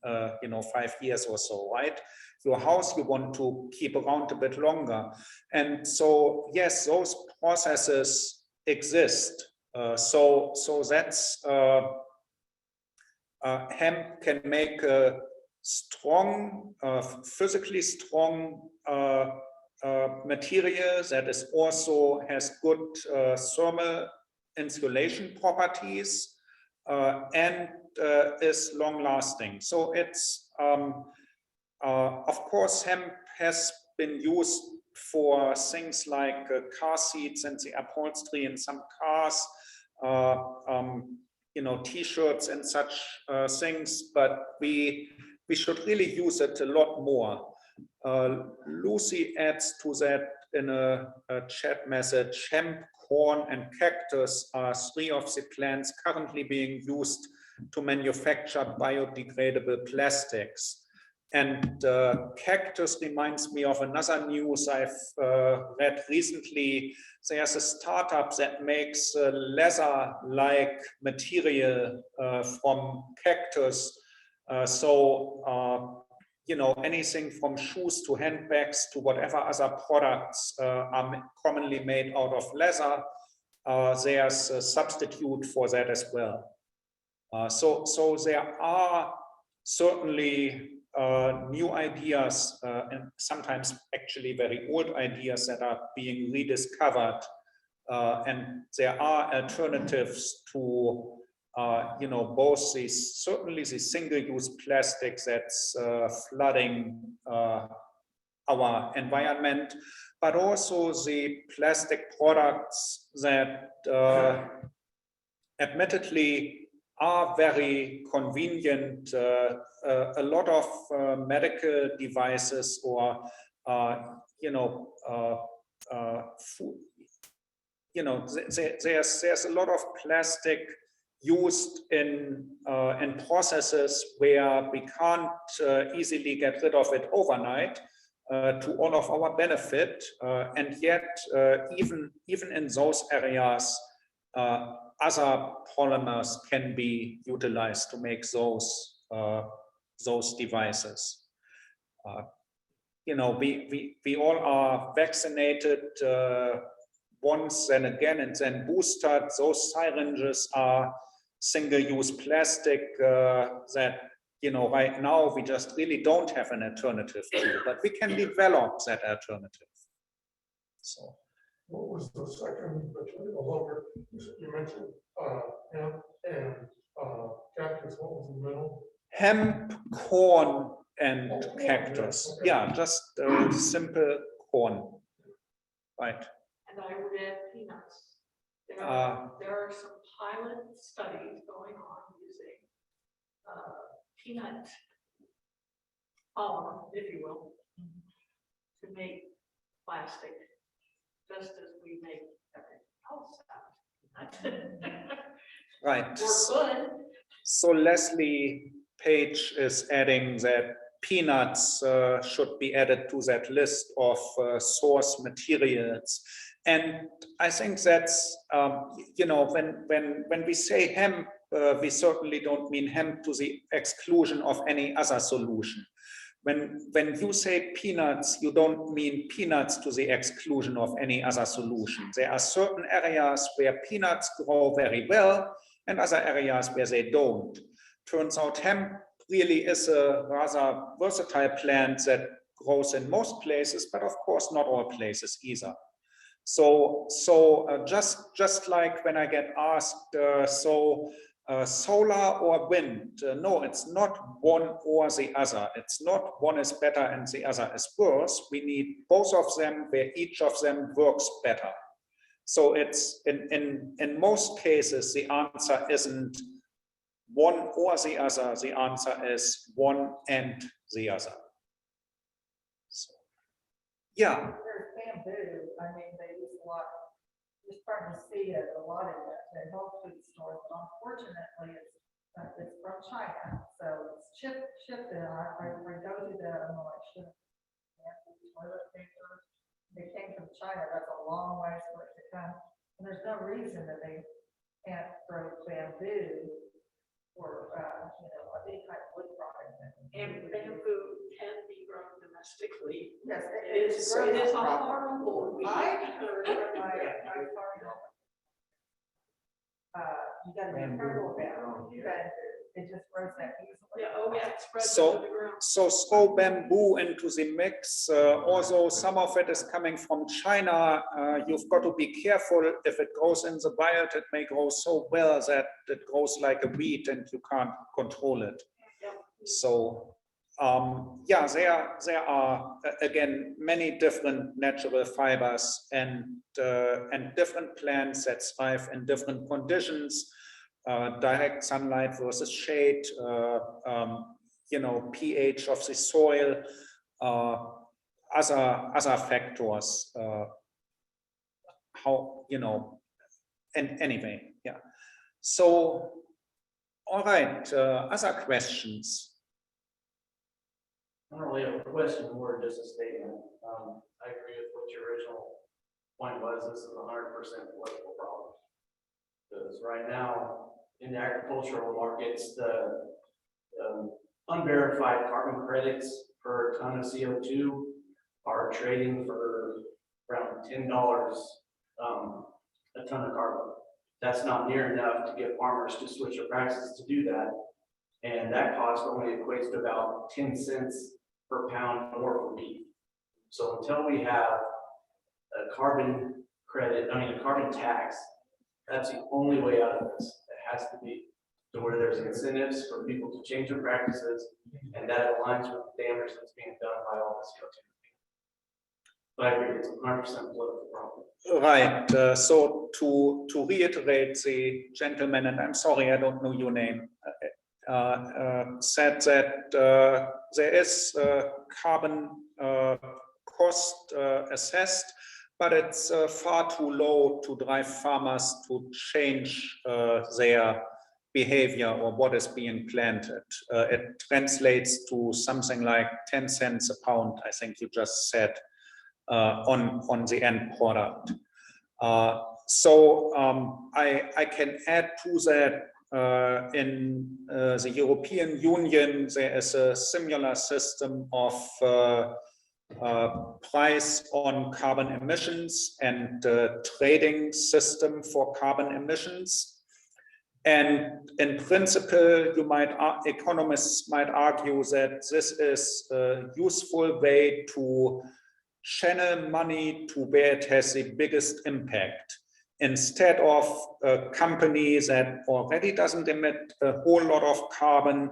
you know, 5 years or so, right? Your house you want to keep around a bit longer. And so, yes, those processes exist. So that's, hemp can make a strong, physically strong material that is also has good thermal insulation properties and is long lasting. So it's, of course, hemp has been used for things like car seats and the upholstery in some cars, you know, t-shirts and such things, but we should really use it a lot more. Lucy adds to that in a chat message, hemp, corn, and cactus are 3 of the plants currently being used to manufacture biodegradable plastics. And cactus reminds me of another news I've read recently. There's a startup that makes leather-like material from cactus. You know, anything from shoes to handbags to whatever other products are commonly made out of leather, there's a substitute for that as well. So there are certainly new ideas and sometimes actually very old ideas that are being rediscovered, and there are alternatives to you know, both these, certainly the single-use plastics that's flooding our environment, but also the plastic products that admittedly are very convenient. A lot of medical devices or you know, food, you know, there's a lot of plastic used in processes where we can't easily get rid of it overnight to all of our benefit, and yet even in those areas, other polymers can be utilized to make those devices. You know, we all are vaccinated once and again and then boosted. Those syringes are single-use plastic that, you know, right now we just really don't have an alternative to, but we can develop that alternative. So. What was the second material over? You mentioned hemp and cactus. What was the middle? Hemp, corn, and cactus. Okay. Yeah, just simple corn. Right. And I read peanuts. There are some pilot studies going on using peanut polymer, if you will, to make plastic, just as we make everything else out. Right. We're good. So Leslie Page is adding that peanuts should be added to that list of source materials. And I think that's, you know, when we say hemp, we certainly don't mean hemp to the exclusion of any other solution. When you say peanuts, you don't mean peanuts to the exclusion of any other solution. There are certain areas where peanuts grow very well and other areas where they don't. Turns out hemp really is a rather versatile plant that grows in most places, but of course not all places either. So just like when I get asked, solar or wind? No, it's not one or the other. It's not one is better and the other is worse. We need both of them where each of them works better. So it's in most cases, the answer isn't one or the other. The answer is one and the other. So, yeah. There's bamboo, I mean, they use a lot, you're starting to see it a lot in the health food stores, but unfortunately, it's from China, so it's shipped in. I go to the, I'm like, shit, toilet paper, they came from China, that's a long way for it to come. And there's no reason that they can't grow bamboo or, any kind of wood product. And bamboo can be grown domestically. Yes, It is a horrible. You gotta be careful about it, but it just grows that easily. Yeah, oh yeah, it spreads So- under the ground. So throw bamboo into the mix. Although some of it is coming from China, you've got to be careful. If it grows in the wild, it may grow so well that it grows like a weed and you can't control it. Yep. So yeah, there are again many different natural fibers and different plants that thrive in different conditions. Direct sunlight versus shade. pH of the soil, other factors, and anyway, yeah. So, all right, other questions? Not really a question, more just a statement. I agree with what your original point was. This is 100% political problem. Because right now, in the agricultural markets, the unverified carbon credits per ton of CO2 are trading for around $10 a ton of carbon. That's not near enough to get farmers to switch their practices to do that. And that cost only equates to about 10 cents per pound more for beef. So until we have a carbon credit, a carbon tax, that's the only way out of this. It has to be to where there's incentives for people to change their practices, and that aligns with the damage that's being done by all the CO2. But I agree, it's 100% political problem. Right. So to reiterate, the gentleman, and I'm sorry, I don't know your name, said that there is carbon cost assessed, but it's far too low to drive farmers to change their behavior or what is being planted. It translates to something like 10 cents a pound, I think you just said, on the end product. So I can add to that in the European Union, there is a similar system of price on carbon emissions and trading system for carbon emissions. And in principle, economists might argue that this is a useful way to channel money to where it has the biggest impact, instead of a company that already doesn't emit a whole lot of carbon,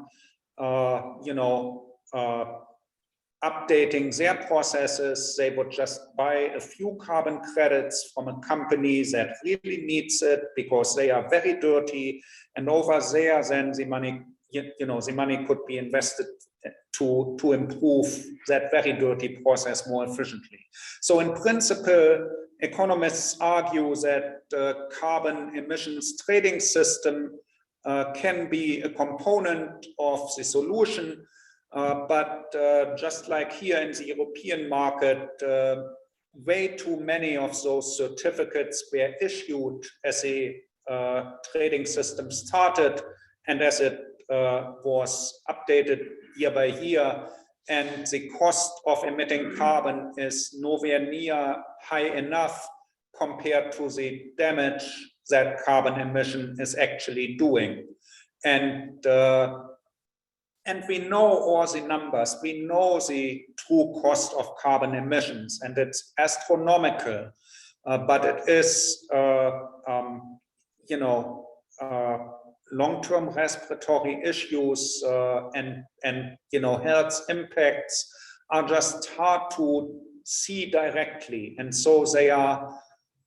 updating their processes. They would just buy a few carbon credits from a company that really needs it because they are very dirty, and over there then the money, the money could be invested to improve that very dirty process more efficiently. So in principle, economists argue that the carbon emissions trading system can be a component of the solution. But just like here in the European market, way too many of those certificates were issued as the trading system started and as it was updated year by year. And the cost of emitting carbon is nowhere near high enough compared to the damage that carbon emission is actually doing. And we know all the numbers, we know the true cost of carbon emissions, and it's astronomical. but it is, you know, long-term respiratory issues and you know, health impacts are just hard to see directly, and so they are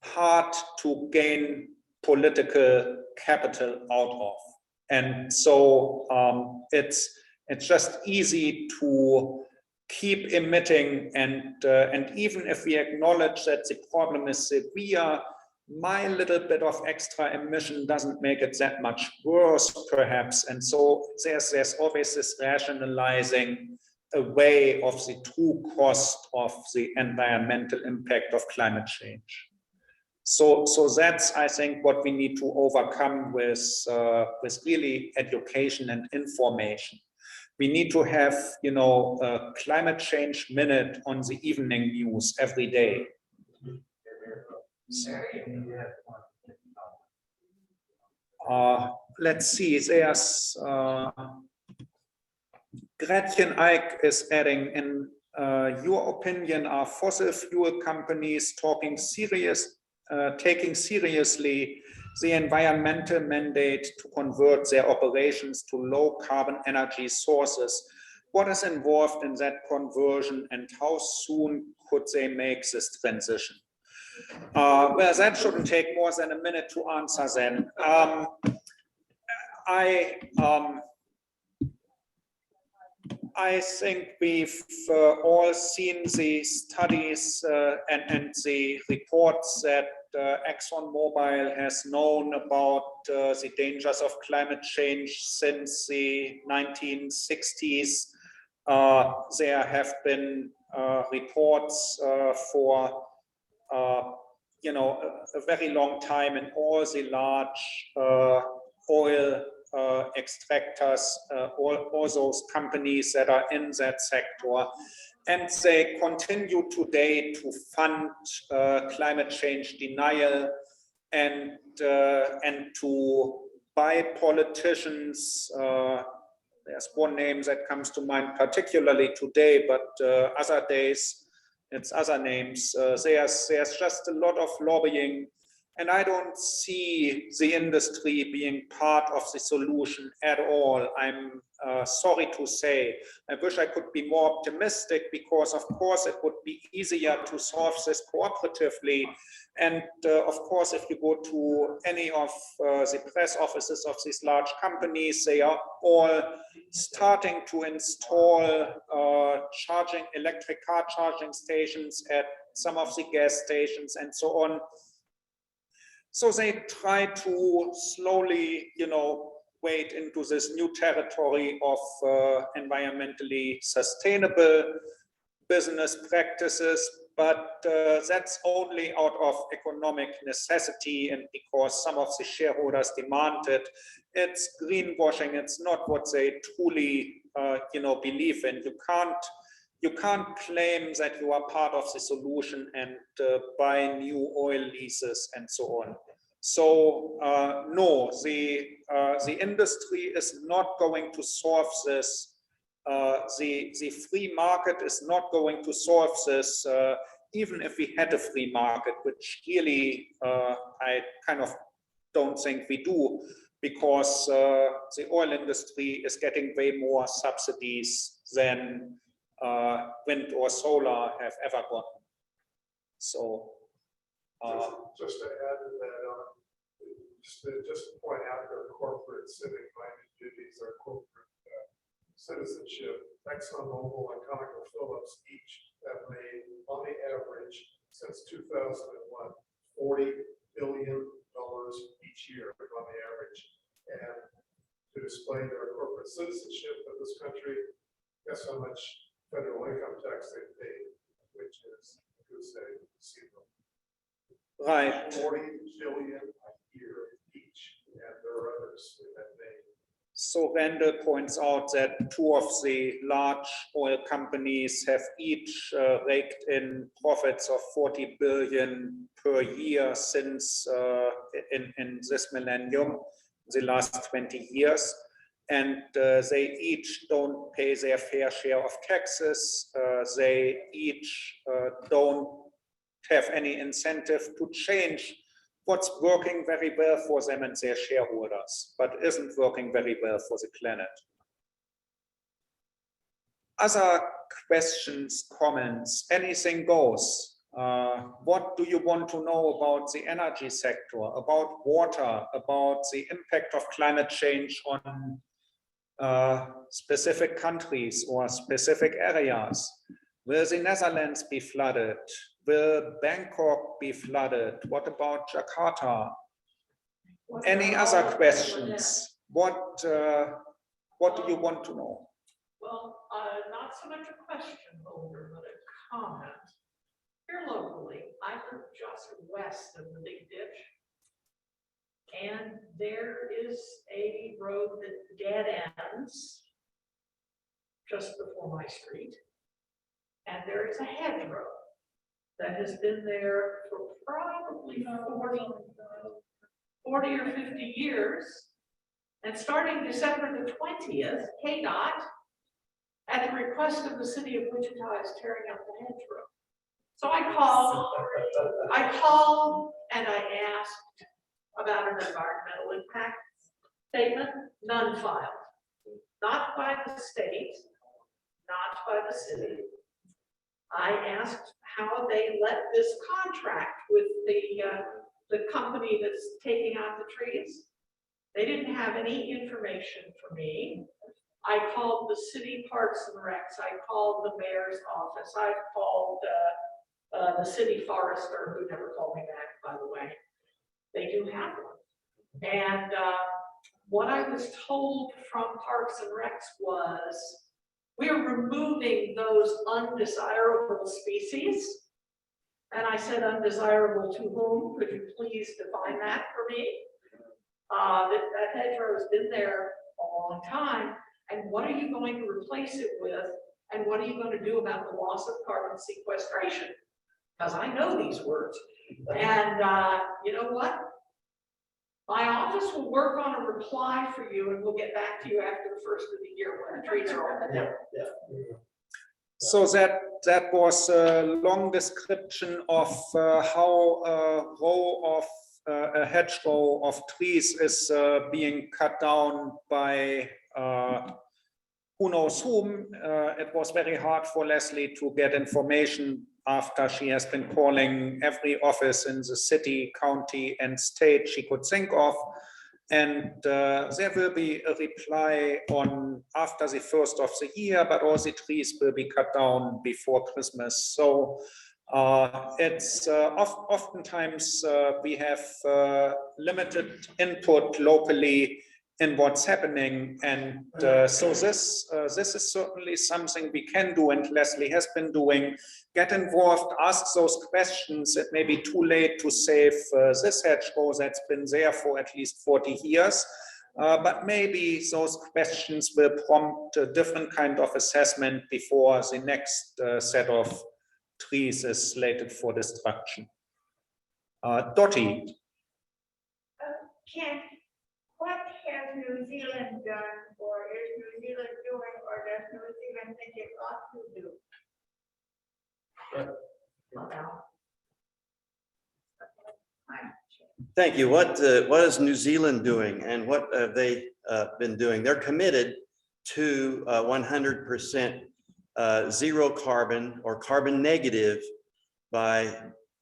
hard to gain political capital out of. And so it's just easy to keep emitting, and even if we acknowledge that the problem is severe, my little bit of extra emission doesn't make it that much worse, perhaps. And so there's always this rationalizing away of the true cost of the environmental impact of climate change. So that's, I think, what we need to overcome with really education and information. We need to have, you know, a climate change minute on the evening news every day. Let's see, there's Gretchen Eick is adding, in your opinion, are fossil fuel companies taking seriously the environmental mandate to convert their operations to low carbon energy sources? What is involved in that conversion, and how soon could they make this transition? Well, that shouldn't take more than a minute to answer then. I think we've all seen the studies and the reports that ExxonMobil has known about the dangers of climate change since the 1960s. There have been reports for you know, a very long time in all the large oil extractors, all those companies that are in that sector, and they continue today to fund climate change denial and to buy politicians. There's one name that comes to mind particularly today, but other days it's other names. There's just a lot of lobbying, and I don't see the industry being part of the solution at all. I'm sorry to say. I wish I could be more optimistic, because of course it would be easier to solve this cooperatively. And of course, if you go to any of the press offices of these large companies, they are all starting to install electric car charging stations at some of the gas stations and so on. So they try to slowly, you know, wade into this new territory of environmentally sustainable business practices, but that's only out of economic necessity and because some of the shareholders demand it. It's greenwashing. It's not what they truly, you know, believe in. You can't claim that you are part of the solution and buy new oil leases and so on. So no, the industry is not going to solve this. The free market is not going to solve this, even if we had a free market, which really I kind of don't think we do, because the oil industry is getting way more subsidies than wind or solar have ever gotten. So just to add to that, just to point out their corporate civic minded duties, their corporate citizenship. ExxonMobil and ConocoPhillips each have made, on the average, since 2001, $40 billion each year on the average. And to display their corporate citizenship of this country, guess how much federal income tax they pay, which is, I could say, zero. right. 40 billion a year each, and there are others in that name. So Randall points out that two of the large oil companies have each raked in profits of 40 billion per year since in this millennium, the last 20 years. And they each don't pay their fair share of taxes. They each don't have any incentive to change what's working very well for them and their shareholders, but isn't working very well for the planet. Other questions, comments, anything goes. What do you want to know about the energy sector, about water, about the impact of climate change on specific countries or specific areas? Will the Netherlands be flooded? Will Bangkok be flooded? What about Jakarta? Any other questions? What do you want to know? Well, not so much a question, Holger, but a comment. Here locally, I live just west of the Big Ditch. And there is a road that dead ends just before my street. And there is a hedgerow that has been there for probably 40 or 50 years. And starting December the 20th, KDOT, at the request of the city of Wichita, is tearing up the hedgerow. So I called and I asked about an environmental impact statement, none filed. Not by the state, not by the city. I asked how they let this contract with the company that's taking out the trees. They didn't have any information for me. I called the city parks and recs. I called the mayor's office. I called the city forester, who never called me back, by the way. They do have one. And what I was told from Parks and Recs was, we're removing those undesirable species. And I said, undesirable to whom? Could you please define that for me? That hedgerow has been there a long time. And what are you going to replace it with? And what are you going to do about the loss of carbon sequestration? Because I know these words. And you know what? My office will work on a reply for you, and we'll get back to you after the first of the year when the trees are all down. So that was a long description of how a hedgerow of trees is being cut down by who knows whom. It was very hard for Leslie to get information after she has been calling every office in the city, county, and state she could think of. And there will be a reply on after the first of the year, but all the trees will be cut down before Christmas. So it's oftentimes we have limited input locally in what's happening, and so this is certainly something we can do, and Leslie has been doing. Get involved, ask those questions. It may be too late to save this hedgerow that's been there for at least 40 years, but maybe those questions will prompt a different kind of assessment before the next set of trees is slated for destruction. Dottie. Ken, what has New Zealand done, or is New Zealand doing, or does New Zealand think it ought to do? Thank you. What is New Zealand doing, and what have they been doing? They're committed to 100% zero carbon or carbon negative by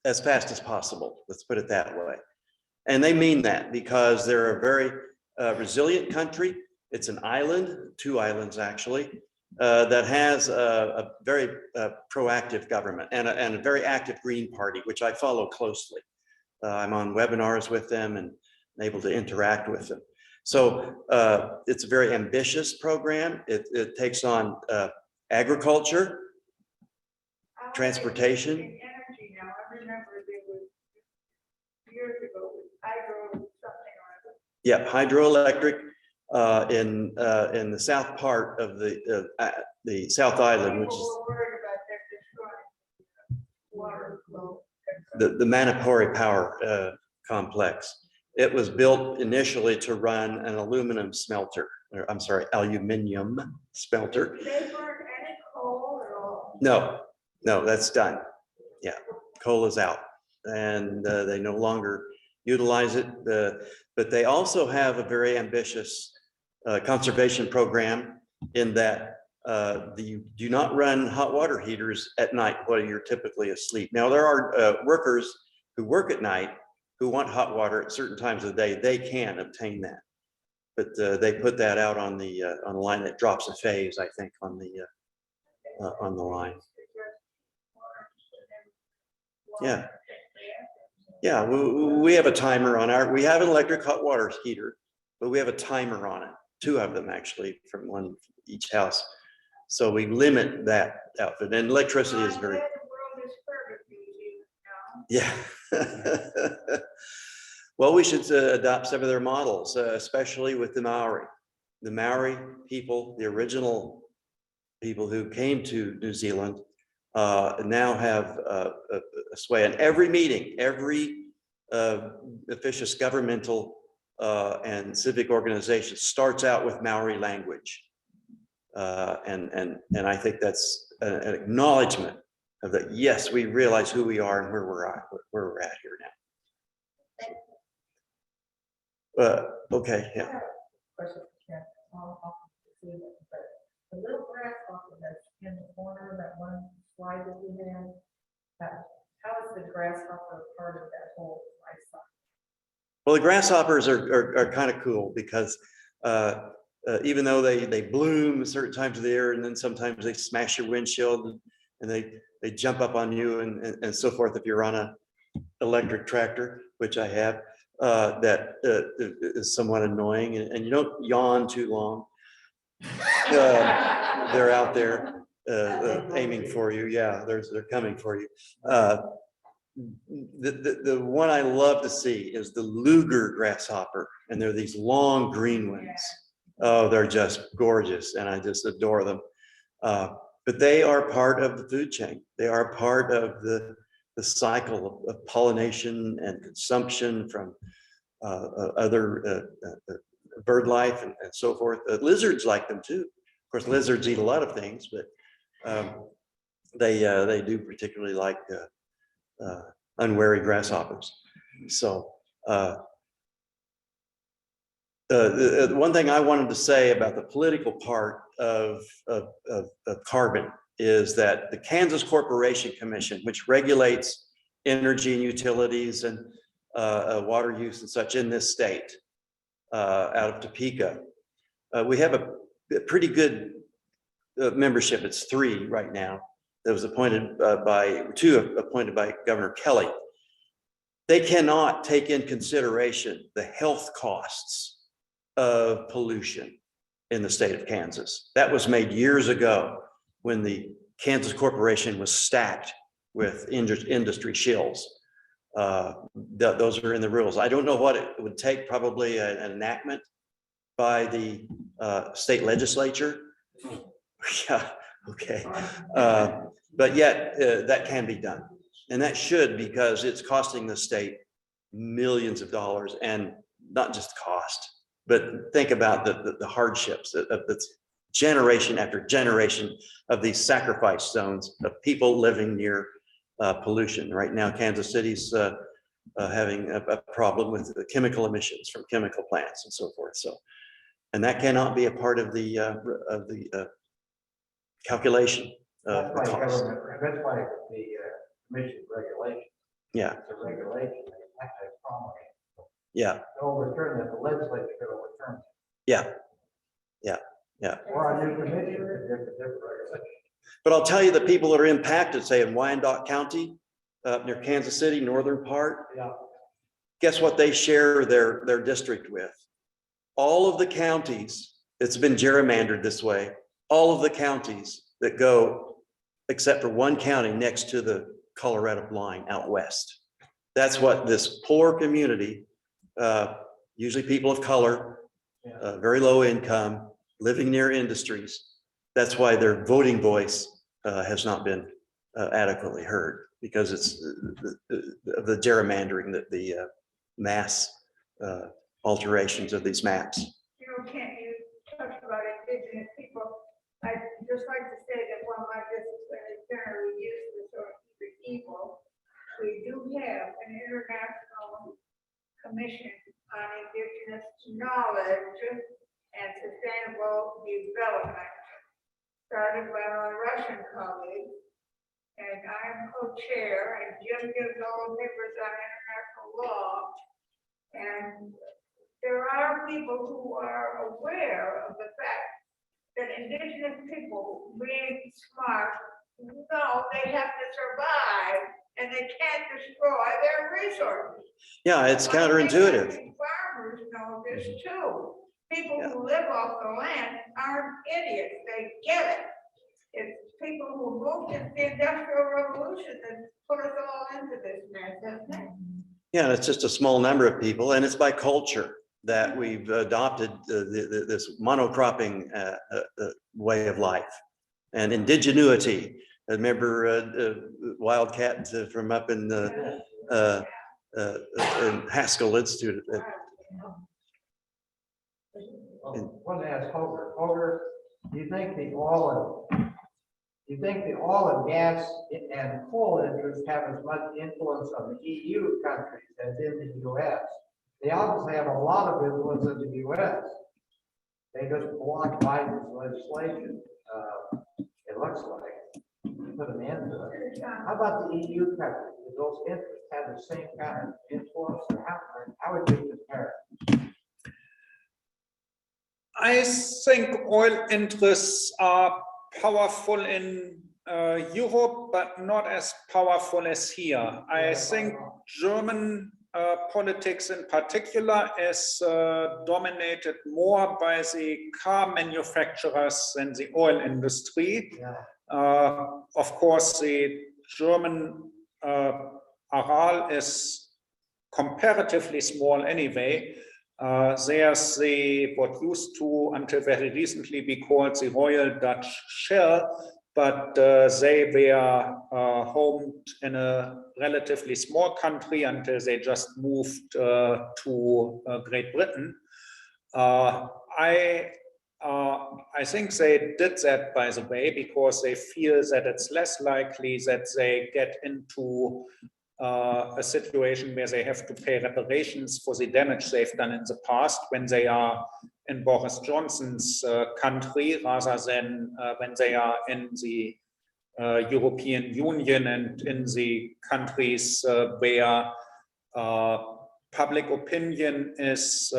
as fast as possible. Let's put it that way. And they mean that because they're a very resilient country. It's an island, 2 islands actually, that has a very proactive government and a very active Green Party, which I follow closely. I'm on webinars with them and able to interact with them. So it's a very ambitious program. It takes on agriculture, transportation. Energy now, I remember there was years ago, hydro something or other. Yeah, hydroelectric in the south part of the South Island, which is People were worried about their destroying water flow. the Manipuri Power Complex. It was built initially to run an aluminum smelter, or I'm sorry, aluminum smelter. They burn any coal at all. No, that's done. Yeah, coal is out and they no longer utilize it. But they also have a very ambitious conservation program in that you do not run hot water heaters at night while you're typically asleep. Now, there are workers who work at night who want hot water at certain times of the day. They can obtain that. But they put that out on the line that drops a phase, I think, on the line. Yeah. Yeah, we have a timer on we have an electric hot water heater, but we have a timer on it, 2 of them actually, from one each house. So we limit that output, and electricity is very. Yeah. Well, we should adopt some of their models, especially with the Maori. The Maori people, the original people who came to New Zealand, now have a sway. And every meeting, every officious governmental and civic organization starts out with Maori language. And I think that's an acknowledgement of that. Yes, we realize who we are and where we're at here now. Okay, yeah. Question for Ken. The little grasshopper that's in the corner, that one slide that we had, how is the grasshopper part of that whole life cycle? Well, the grasshoppers are kind of cool because even though they bloom at certain times of the year, and then sometimes they smash your windshield and they jump up on you and so forth. If you're on a electric tractor, which I have, that is somewhat annoying, and you don't yawn too long. They're out there aiming for you. Yeah, they're coming for you. The one I love to see is the Luger grasshopper, and they're these long green ones. Oh, they're just gorgeous, and I just adore them. But they are part of the food chain. They are part of the cycle of pollination and consumption from other bird life and so forth. Lizards like them too. Of course, lizards eat a lot of things, but they do particularly like unwary grasshoppers. So the one thing I wanted to say about the political part of carbon is that the Kansas Corporation Commission, which regulates energy and utilities and water use and such in this state, out of Topeka, we have a pretty good membership. It's 3 right now. That was appointed appointed by Governor Kelly. They cannot take in consideration the health costs of pollution in the state of Kansas. That was made years ago when the Kansas Corporation was stacked with industry shills. Those are in the rules. I don't know what it would take, probably an enactment by the state legislature. Yeah, okay. But yet that can be done. And that should, because it's costing the state millions of dollars, and not just cost, but think about the hardships of the generation after generation of these sacrifice zones of people living near pollution. Right now, Kansas City's having a problem with the chemical emissions from chemical plants and so forth. So, and that cannot be a part of the calculation of the cost. That's why the commission regulation. Yeah. It's a regulation. They have to promulgate. Yeah. To overturn that, the legislature could overturn it. Yeah. Yeah. Yeah. Or a new commission could different regulation. But I'll tell you, the people that are impacted, say in Wyandotte County, near Kansas City, northern part, Yeah. guess what they share their district with? All of the counties, it's been gerrymandered this way, all of the counties that go, except for one county next to the Colorado line out west. That's what this poor community, usually people of color, very low income, living near industries. That's why their voting voice has not been adequately heard, because it's the gerrymandering, the mass alterations of these maps. You know, Kent, you talked about indigenous people. I'd just like to say that while my district is generally used to sort of keep it evil, we started by my Russian colleague. And I'm co-chair, and Jim gives all the papers on international law. And there are people who are aware of the fact that indigenous people, being smart, know they have to survive and they can't destroy their resources. Yeah, it's I think counterintuitive. farmers know this too. People Yeah. who live off the land aren't idiots, they get it. It's people who moved into the Industrial Revolution that put us all into this mess, isn't it? Yeah, it's just a small number of people, and it's by culture that we've adopted this monocropping way of life and indigenuity. I remember Wildcat from up in Haskell Institute. One ask Holger. Holger, do you think the oil and gas and coal interests have as much influence on the EU countries as in the US? They obviously have a lot of influence in the US. They just blocked Biden's legislation. It looks like put an end to it. How about the EU countries? Do those interests have the same kind of influence? Or how would you compare? I think oil interests are powerful in Europe, but not as powerful as here. I think German politics in particular is dominated more by the car manufacturers than the oil industry. Yeah. Of course, the German Aral is comparatively small anyway. There's what used to, until very recently, be called the Royal Dutch Shell, but they were homed in a relatively small country until they just moved to Great Britain. I think they did that, by the way, because they feel that it's less likely that they get into a situation where they have to pay reparations for the damage they've done in the past when they are in Boris Johnson's country, rather than when they are in the European Union and in the countries where public opinion is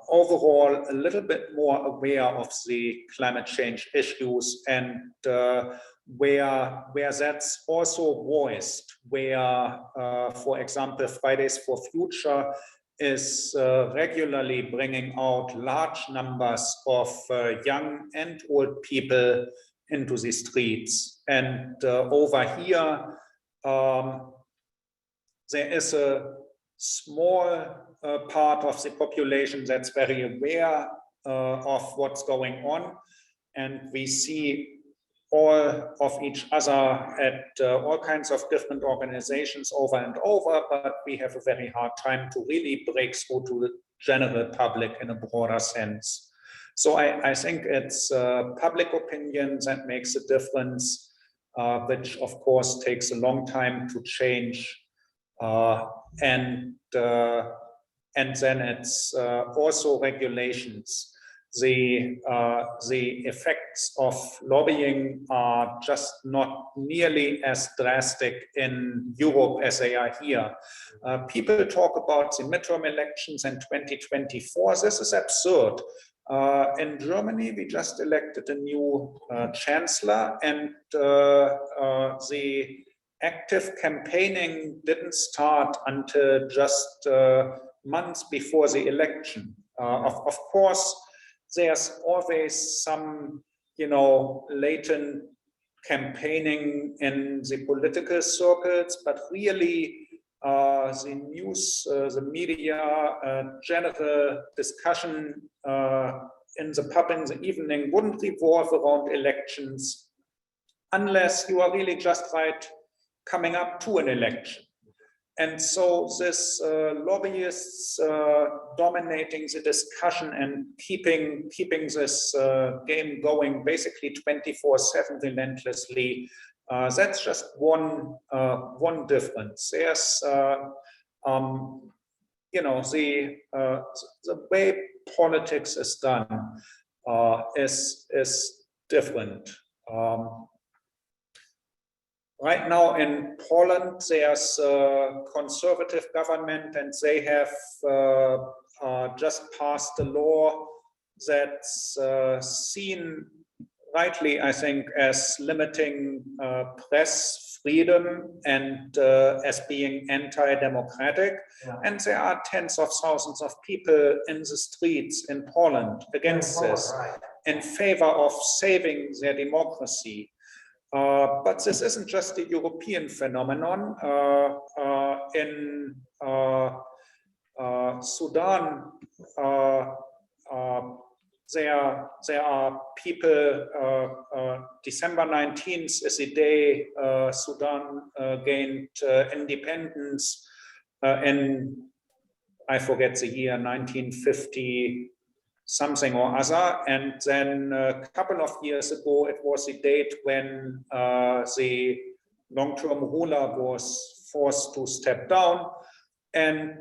overall a little bit more aware of the climate change issues, and where that's also voiced, where, for example, Fridays for Future is regularly bringing out large numbers of young and old people into the streets. And over here, there is a small part of the population that's very aware of what's going on. And we see all of each other at all kinds of different organizations over and over, but we have a very hard time to really break through to the general public in a broader sense. So I think it's public opinion that makes a difference, which of course takes a long time to change. And then it's also regulations. The effects of lobbying are just not nearly as drastic in Europe as they are here. People talk about the midterm elections in 2024. This is absurd. In Germany, we just elected a new chancellor, and the active campaigning didn't start until just months before the election. Of course, there's always some, latent campaigning in the political circles, but really the news, the media, general discussion in the pub in the evening wouldn't revolve around elections unless you are really just coming up to an election. And so this lobbyists dominating the discussion and keeping this game going basically 24/7 relentlessly, that's just one difference. There's the way politics is done is different. Right now in Poland, there's a conservative government, and they have just passed a law that's seen rightly, I think, as limiting press freedom and as being anti-democratic. Yeah. And there are tens of thousands of people in the streets in Poland against this, Right. in favor of saving their democracy. But this isn't just a European phenomenon. In Sudan, there are people, December 19th is the day Sudan gained independence in, I forget the year, 1950 something or other. And then a couple of years ago, it was the date when the long-term ruler was forced to step down. And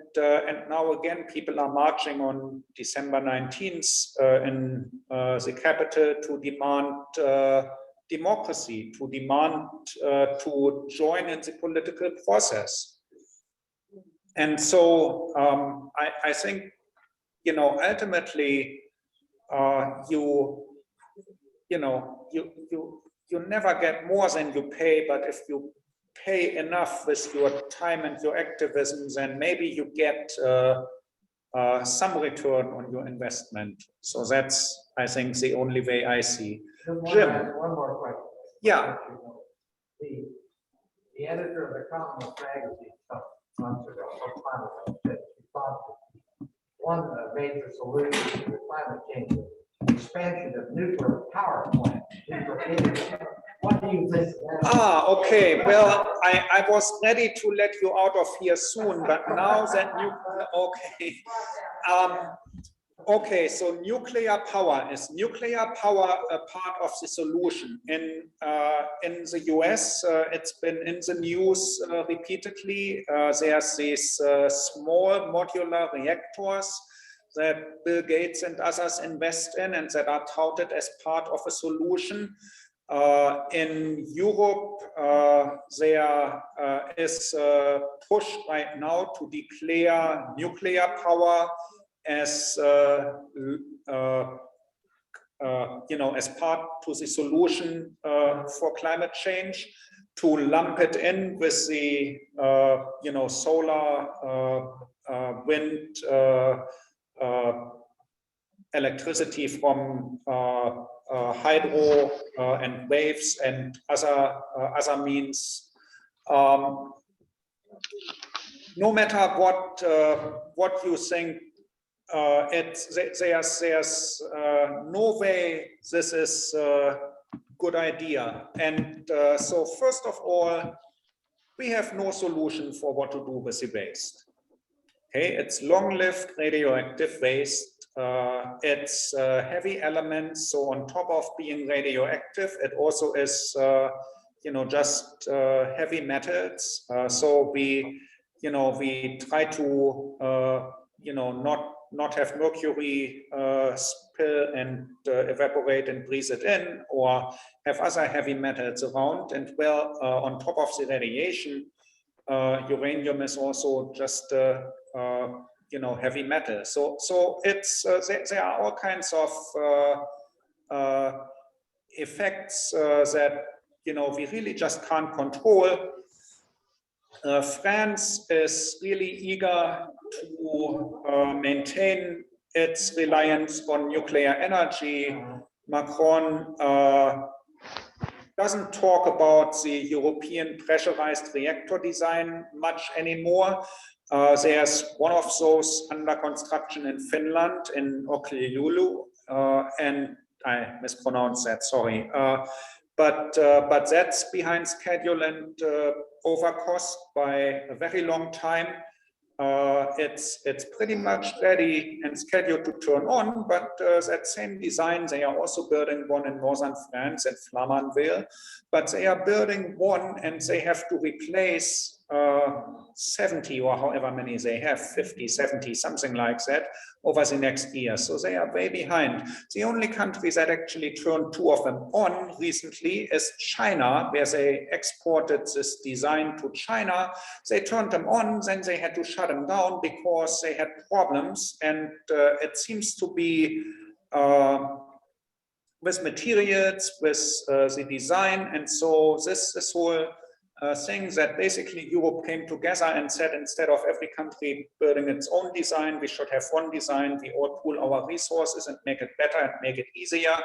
now again, people are marching on December 19th in the capital to demand democracy, to demand to join in the political process. And so I think, you know, ultimately, you never get more than you pay, but if you pay enough with your time and your activism, then maybe you get some return on your investment. So that's, I think, the only way I see. Jim. One more question. Yeah. The editor of the Commonwealth magazine some months ago, said she thought that one major solution to the climate change is expansion of nuclear power plants. What do you think? Okay. Well, I was ready to let you out of here soon, but now that you, okay. Okay, so nuclear power is a part of the solution? In the US, it's been in the news repeatedly. There's these small modular reactors that Bill Gates and others invest in and that are touted as part of a solution. In Europe, there is a push right now to declare nuclear power as as part to the solution for climate change, to lump it in with the solar, wind, electricity from hydro and waves and other means. No matter what you think, there's no way this is a good idea. And so first of all, we have no solution for what to do with the waste. Okay, it's long-lived radioactive waste. It's heavy elements. So on top of being radioactive, it also is, just heavy metals. So we try to, not have mercury spill and evaporate and breathe it in, or have other heavy metals around. And well, on top of the radiation, uranium is also just heavy metal. So it's there are all kinds of effects that we really just can't control. France is really eager to maintain its reliance on nuclear energy. Macron doesn't talk about the European pressurized reactor design much anymore. There's one of those under construction in Finland, in Olkiluoto, and I mispronounced that, sorry. But that's behind schedule and over cost by a very long time. It's pretty much ready and scheduled to turn on, but that same design, they are also building one in northern France at Flamanville, but they are building one and they have to replace 70 or however many they have, 50, 70, something like that over the next year. So they are way behind. The only country that actually turned 2 of them on recently is China, where they exported this design to China. They turned them on, then they had to shut them down because they had problems. And it seems to be with materials, with the design. And so this whole thing that basically Europe came together and said, instead of every country building its own design, we should have one design, we all pool our resources and make it better and make it easier.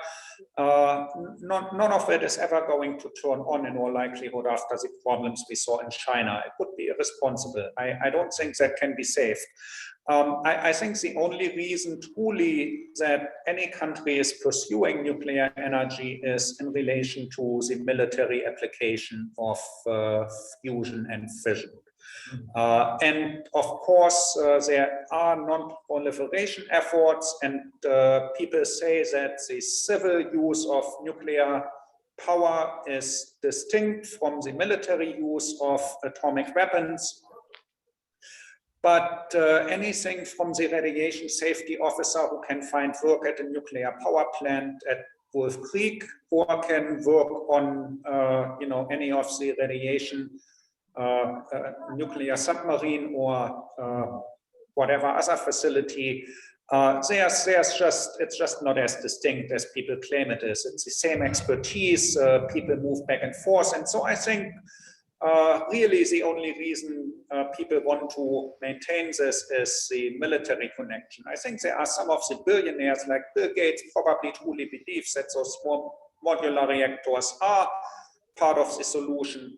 None of it is ever going to turn on in all likelihood after the problems we saw in China. It would be irresponsible. I don't think that can be saved. I think the only reason truly that any country is pursuing nuclear energy is in relation to the military application of fusion and fission. And of course, there are non-proliferation efforts, and people say that the civil use of nuclear power is distinct from the military use of atomic weapons. But anything from the radiation safety officer who can find work at a nuclear power plant at Wolf Creek, or can work on any of the radiation nuclear submarine or whatever other facility, it's just not as distinct as people claim it is. It's the same expertise, people move back and forth. And so I think really the only reason people want to maintain this is the military connection. I think there are some of the billionaires like Bill Gates probably truly believes that those small modular reactors are part of the solution.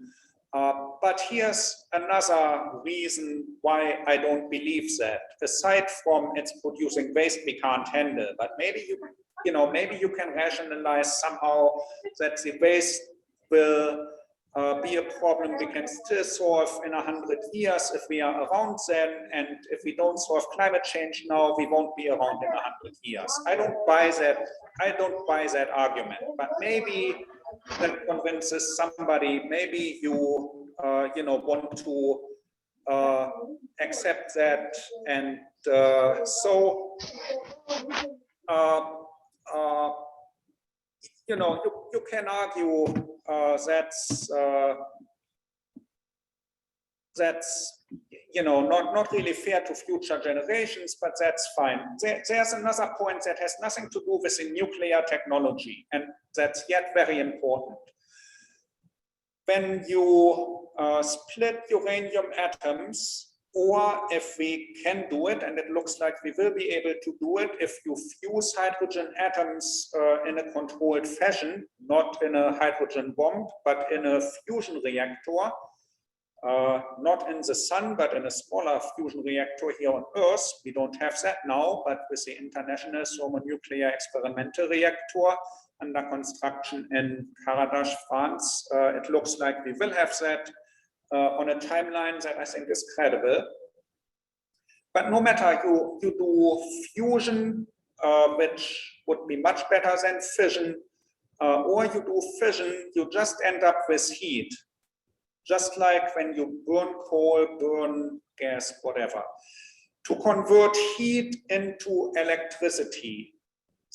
But here's another reason why I don't believe that. Aside from it's producing waste we can't handle, but maybe maybe you can rationalize somehow that the waste will be a problem we can still solve in 100 years if we are around then, and if we don't solve climate change now, we won't be around in 100 years. I don't buy that argument, but maybe that convinces somebody. Maybe you want to accept that, and you can argue that's not really fair to future generations, but that's fine. There's another point that has nothing to do with the nuclear technology, and that's yet very important. When you split uranium atoms, or if we can do it, and it looks like we will be able to do it, if you fuse hydrogen atoms in a controlled fashion, not in a hydrogen bomb, but in a fusion reactor, not in the sun, but in a smaller fusion reactor here on Earth. We don't have that now, but with the International Thermonuclear Experimental Reactor under construction in Caradache, France, it looks like we will have that on a timeline that I think is credible. But no matter you do fusion, which would be much better than fission, or you do fission, you just end up with heat. Just like when you burn coal, burn gas, whatever. To convert heat into electricity,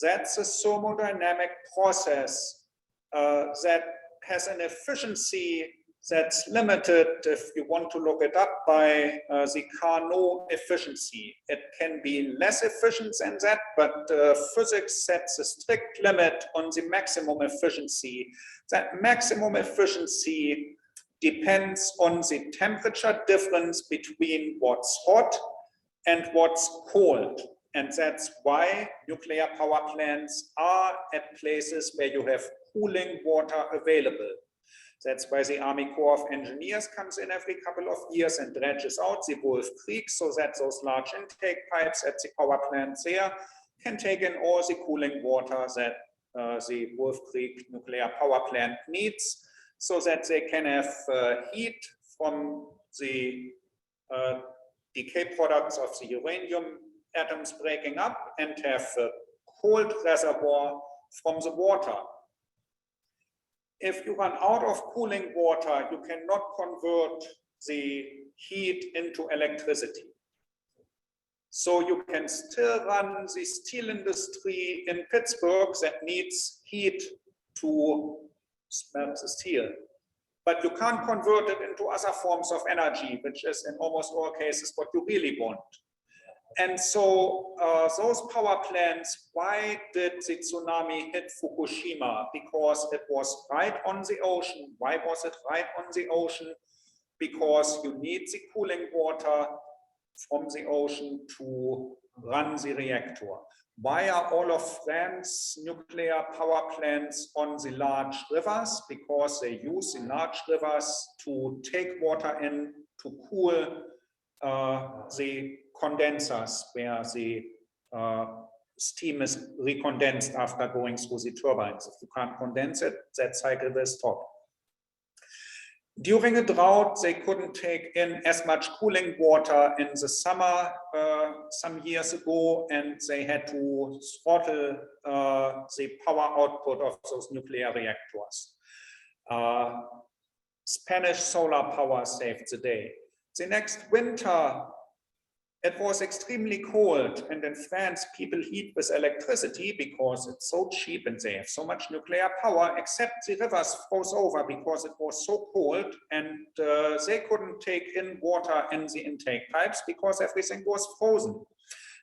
that's a thermodynamic process that has an efficiency that's limited, if you want to look it up, by the Carnot efficiency. It can be less efficient than that, but physics sets a strict limit on the maximum efficiency. That maximum efficiency depends on the temperature difference between what's hot and what's cold. And that's why nuclear power plants are at places where you have cooling water available. That's why the Army Corps of Engineers comes in every couple of years and dredges out the Wolf Creek, so that those large intake pipes at the power plants there can take in all the cooling water that the Wolf Creek nuclear power plant needs, so that they can have heat from the decay products of the uranium atoms breaking up, and have a cold reservoir from the water. If you run out of cooling water, you cannot convert the heat into electricity. So you can still run the steel industry in Pittsburgh that needs heat to smelt the steel. But you can't convert it into other forms of energy, which is in almost all cases what you really want. And so those power plants, why did the tsunami hit Fukushima? Because it was right on the ocean. Why was it right on the ocean? Because you need the cooling water from the ocean to run the reactor. Why are all of France's nuclear power plants on the large rivers? Because they use the large rivers to take water in to cool the condensers where the steam is recondensed after going through the turbines. If you can't condense it, that cycle will stop. During a drought, they couldn't take in as much cooling water in the summer some years ago, and they had to throttle the power output of those nuclear reactors. Spanish solar power saved the day. The next winter, it was extremely cold, and in France, people heat with electricity because it's so cheap and they have so much nuclear power, except the rivers froze over because it was so cold, and they couldn't take in water in the intake pipes because everything was frozen.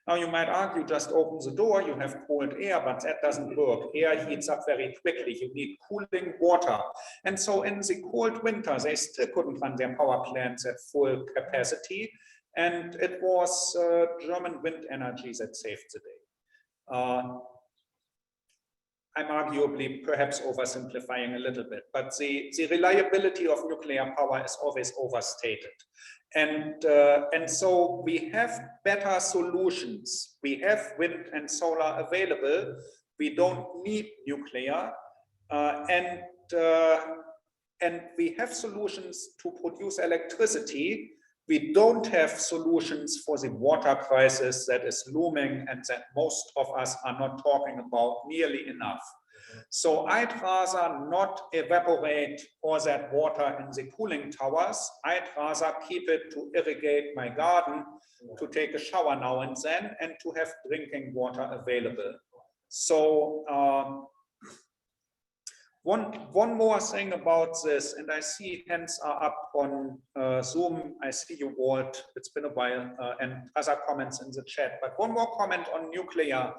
Now you might argue, just open the door, you have cold air, but that doesn't work. Air heats up very quickly. You need cooling water. And so in the cold winter, they still couldn't run their power plants at full capacity. And it was German wind energy that saved the day. I'm arguably perhaps oversimplifying a little bit, but the reliability of nuclear power is always overstated. And so we have better solutions. We have wind and solar available. We don't need nuclear. And we have solutions to produce electricity. We don't have solutions for the water crisis that is looming and that most of us are not talking about nearly enough. So I'd rather not evaporate all that water in the cooling towers. I'd rather keep it to irrigate my garden, to take a shower now and then, and to have drinking water available. So one more thing about this, and I see hands are up on Zoom. I see you, Walt. It's been a while, and other comments in the chat. But one more comment on nuclear,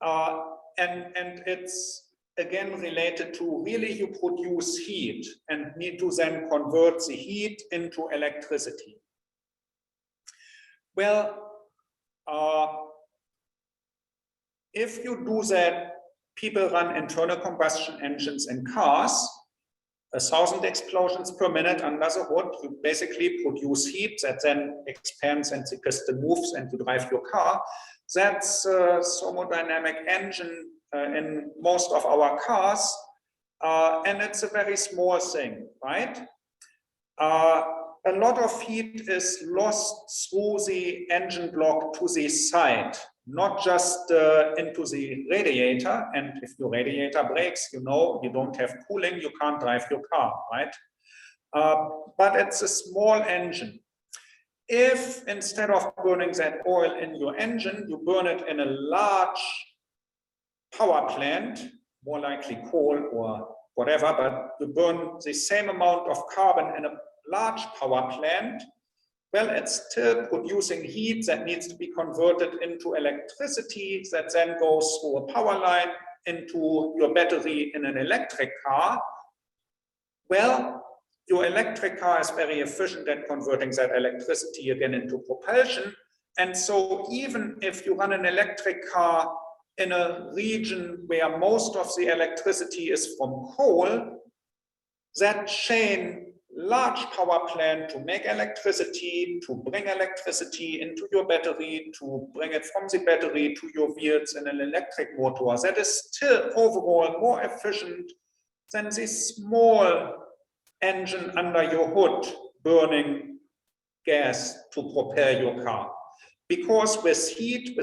and it's again related to really you produce heat and need to then convert the heat into electricity. Well, if you do that, people run internal combustion engines in cars, 1,000 explosions per minute under the hood. You basically produce heat that then expands and the piston moves and you drive your car. That's a thermodynamic engine in most of our cars, and it's a very small thing, right? A lot of heat is lost through the engine block to the side, not just into the radiator. And if your radiator breaks, you know, you don't have cooling, you can't drive your car, right? But it's a small engine. If instead of burning that oil in your engine, you burn it in a large power plant, more likely coal or whatever, but you burn the same amount of carbon in a large power plant, well, it's still producing heat that needs to be converted into electricity that then goes through a power line into your battery in an electric car. Well, your electric car is very efficient at converting that electricity again into propulsion. And so even if you run an electric car in a region where most of the electricity is from coal, that chain large power plant to make electricity, to bring electricity into your battery, to bring it from the battery to your wheels in an electric motor, that is still overall more efficient than this small engine under your hood burning gas to propel your car. Because with heat,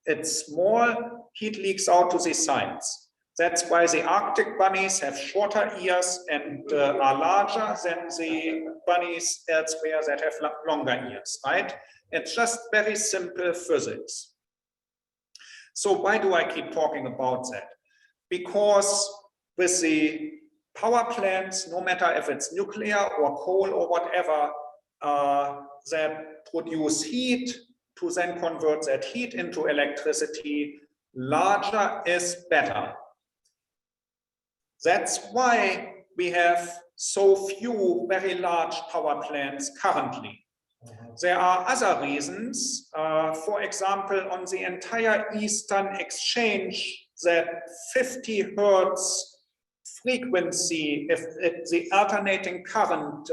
it's small, heat leaks out to the sides. That's why the Arctic bunnies have shorter ears and are larger than the bunnies elsewhere that have longer ears, right? It's just very simple physics. So why do I keep talking about that? Because with the power plants, no matter if it's nuclear or coal or whatever, that produce heat to then convert that heat into electricity, larger is better. That's why we have so few very large power plants currently. There are other reasons. For example, on the entire Eastern Exchange, that 50 hertz frequency, if the alternating current,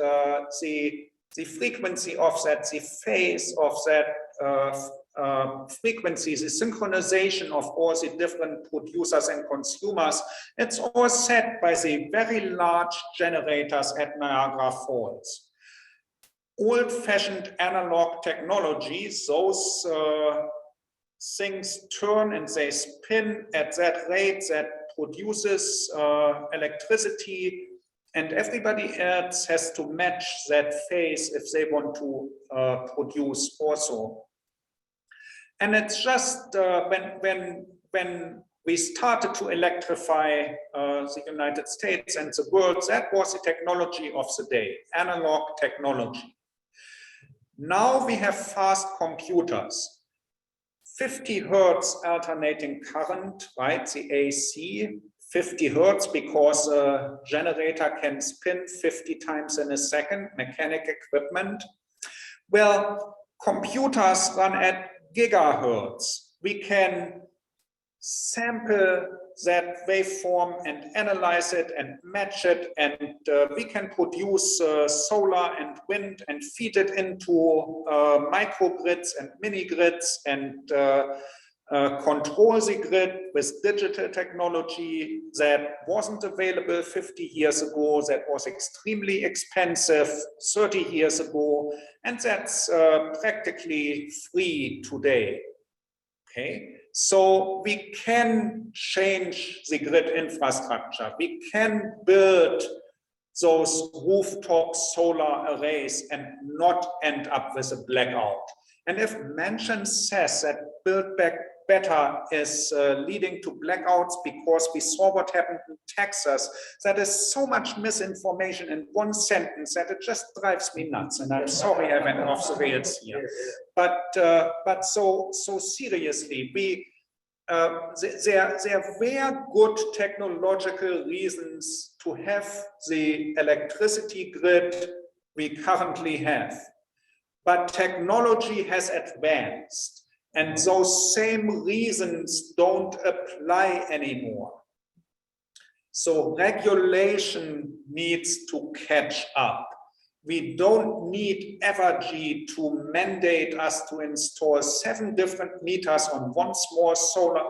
the frequency of that, the phase of that frequency, the synchronization of all the different producers and consumers, it's all set by the very large generators at Niagara Falls. Old-fashioned analog technologies, those things turn and they spin at that rate that produces electricity, and everybody else has to match that phase if they want to produce also. And it's just when we started to electrify the United States and the world, that was the technology of the day, analog technology. Now we have fast computers, 50 hertz alternating current, right? The AC, 50 hertz because a generator can spin 50 times in a second, mechanic equipment. Well, computers run at gigahertz. We can sample that waveform and analyze it and match it, and we can produce solar and wind and feed it into microgrids and mini grids and control the grid with digital technology that wasn't available 50 years ago, that was extremely expensive 30 years ago, and that's practically free today. Okay. So we can change the grid infrastructure. We can build those rooftop solar arrays and not end up with a blackout. And if Manchin says that Build Back Better is leading to blackouts because we saw what happened in Texas, that is so much misinformation in one sentence that it just drives me nuts. And I'm sorry I went off the rails here. But so seriously, there were good technological reasons to have the electricity grid we currently have. But technology has advanced, and those same reasons don't apply anymore. So regulation needs to catch up. We don't need Evergy to mandate us to install 7 different meters on one small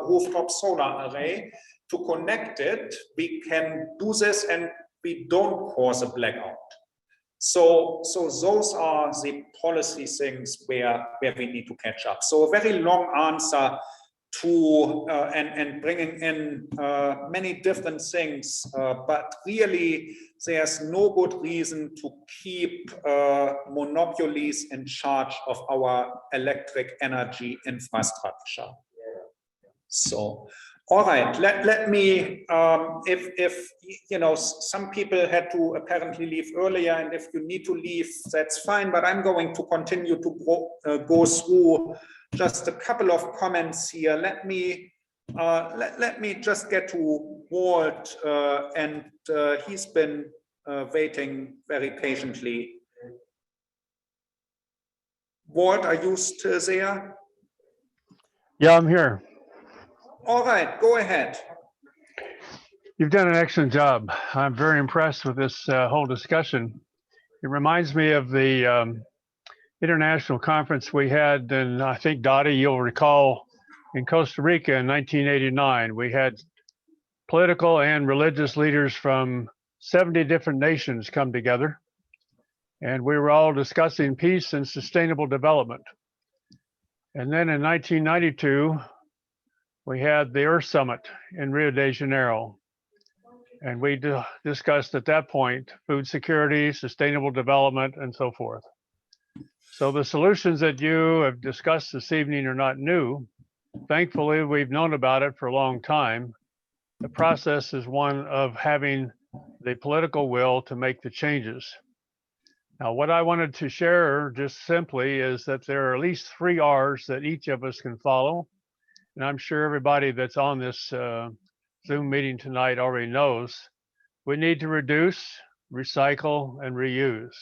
rooftop solar array to connect it. We can do this and we don't cause a blackout. So those are the policy things where we need to catch up. So a very long answer to and bringing in many different things, but really there's no good reason to keep monopolies in charge of our electric energy infrastructure. So, all right, let me, if you know, some people had to apparently leave earlier, and if you need to leave, that's fine, but I'm going to continue to go through just a couple of comments here. Let me just get to Walt, and he's been waiting very patiently. Walt, are you still there? Yeah, I'm here. All right, go ahead. You've done an excellent job. I'm very impressed with this whole discussion. It reminds me of the international conference we had, and I think, Dottie, you'll recall, in Costa Rica in 1989. We had political and religious leaders from 70 different nations come together, and we were all discussing peace and sustainable development. And then in 1992, We had the Earth Summit in Rio de Janeiro. And we discussed at that point food security, sustainable development, and so forth. So the solutions that you have discussed this evening are not new. Thankfully, we've known about it for a long time. The process is one of having the political will to make the changes. Now, what I wanted to share just simply is that there are at least 3 R's that each of us can follow. And I'm sure everybody that's on this Zoom meeting tonight already knows. We need to reduce, recycle, and reuse.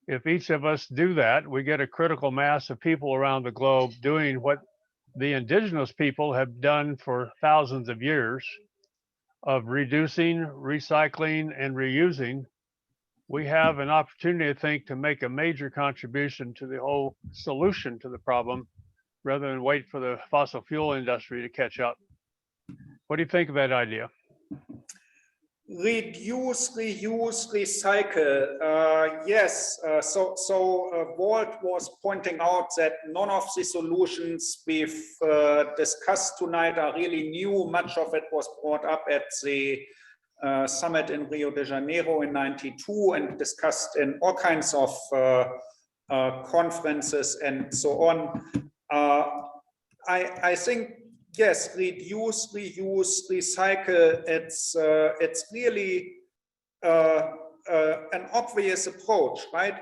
If each of us do that, we get a critical mass of people around the globe doing what the indigenous people have done for thousands of years of reducing, recycling, and reusing. We have an opportunity, I think, to make a major contribution to the whole solution to the problem rather than wait for the fossil fuel industry to catch up. What do you think of that idea? Reduce, reuse, recycle. Yes, Walt was pointing out that none of the solutions we've discussed tonight are really new. Much of it was brought up at the summit in Rio de Janeiro in '92 and discussed in all kinds of conferences and so on. I think, yes, reduce, reuse, recycle, it's really an obvious approach, right?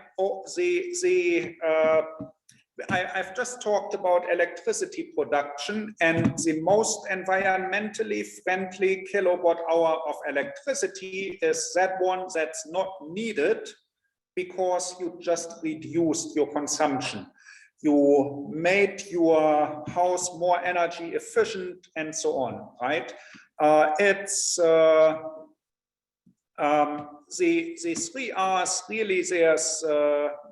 I've just talked about electricity production, and the most environmentally friendly kilowatt hour of electricity is that one that's not needed because you just reduced your consumption. You made your house more energy efficient and so on, right? The 3 R's, really there's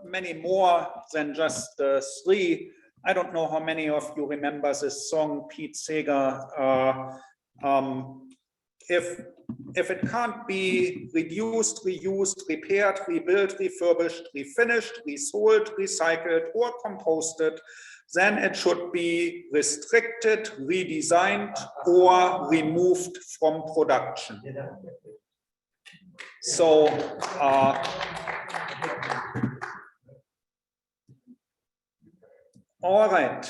many more than just 3. I don't know how many of you remember this song, Pete Seeger. If it can't be reduced, reused, repaired, rebuilt, refurbished, refinished, resold, recycled, or composted, then it should be restricted, redesigned, or removed from production. So, all right.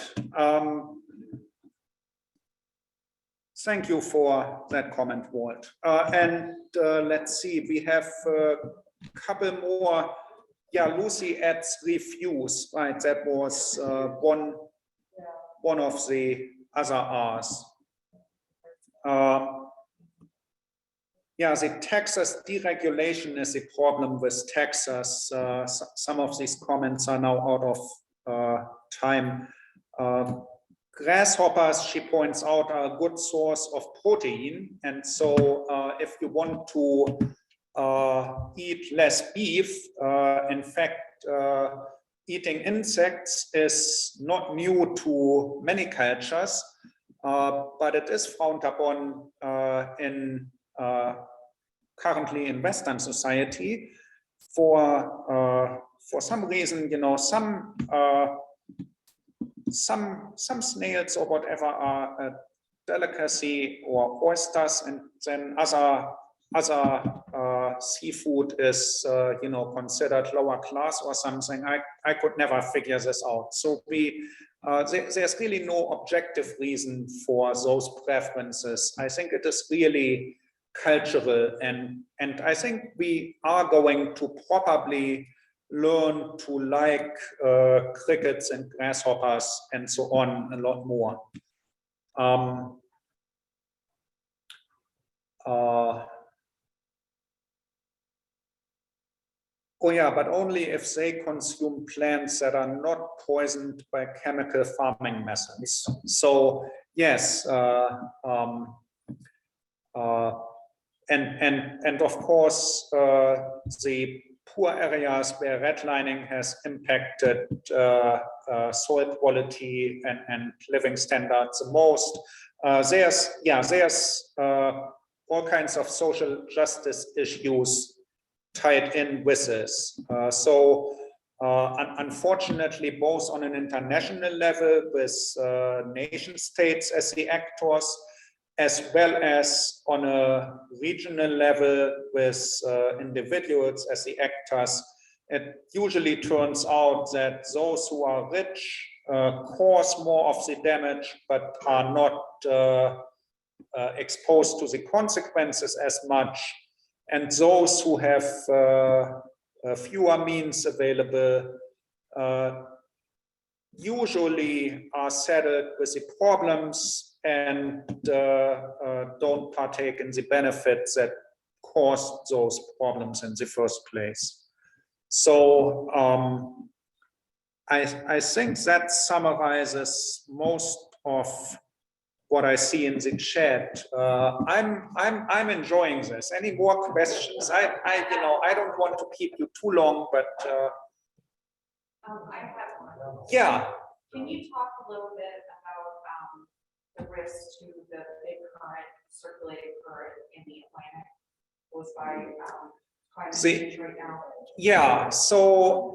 Thank you for that comment, Walt. Let's see, we have a couple more. Yeah, Lucy adds refuse, right? That was one of the other R's. Yeah, the Texas deregulation is a problem with Texas. Some of these comments are now out of time. Grasshoppers, she points out, are a good source of protein. And so if you want to eat less beef, in fact, eating insects is not new to many cultures, but it is frowned upon currently in Western society for some reason. You know, some snails or whatever are a delicacy, or oysters, and then other seafood is considered lower class or something. I could never figure this out. So there's really no objective reason for those preferences. I think it is really cultural, and I think we are going to probably learn to like crickets and grasshoppers and so on a lot more. Oh yeah, but only if they consume plants that are not poisoned by chemical farming methods. So yes, and of course the poor areas where redlining has impacted soil quality and living standards the most, there's all kinds of social justice issues tied in with this. So Unfortunately, both on an international level with nation states as the actors, as well as on a regional level with individuals as the actors, it usually turns out that those who are rich cause more of the damage, but are not exposed to the consequences as much. And those who have fewer means available usually are saddled with the problems and don't partake in the benefits that caused those problems in the first place. So I think that summarizes most of what I see in the chat. I'm enjoying this. Any more questions? I don't want to keep you too long, but I have one. yeah. Can you talk a little bit about the risk to the big current, circulating current in the Atlantic caused by climate change right now? Yeah, so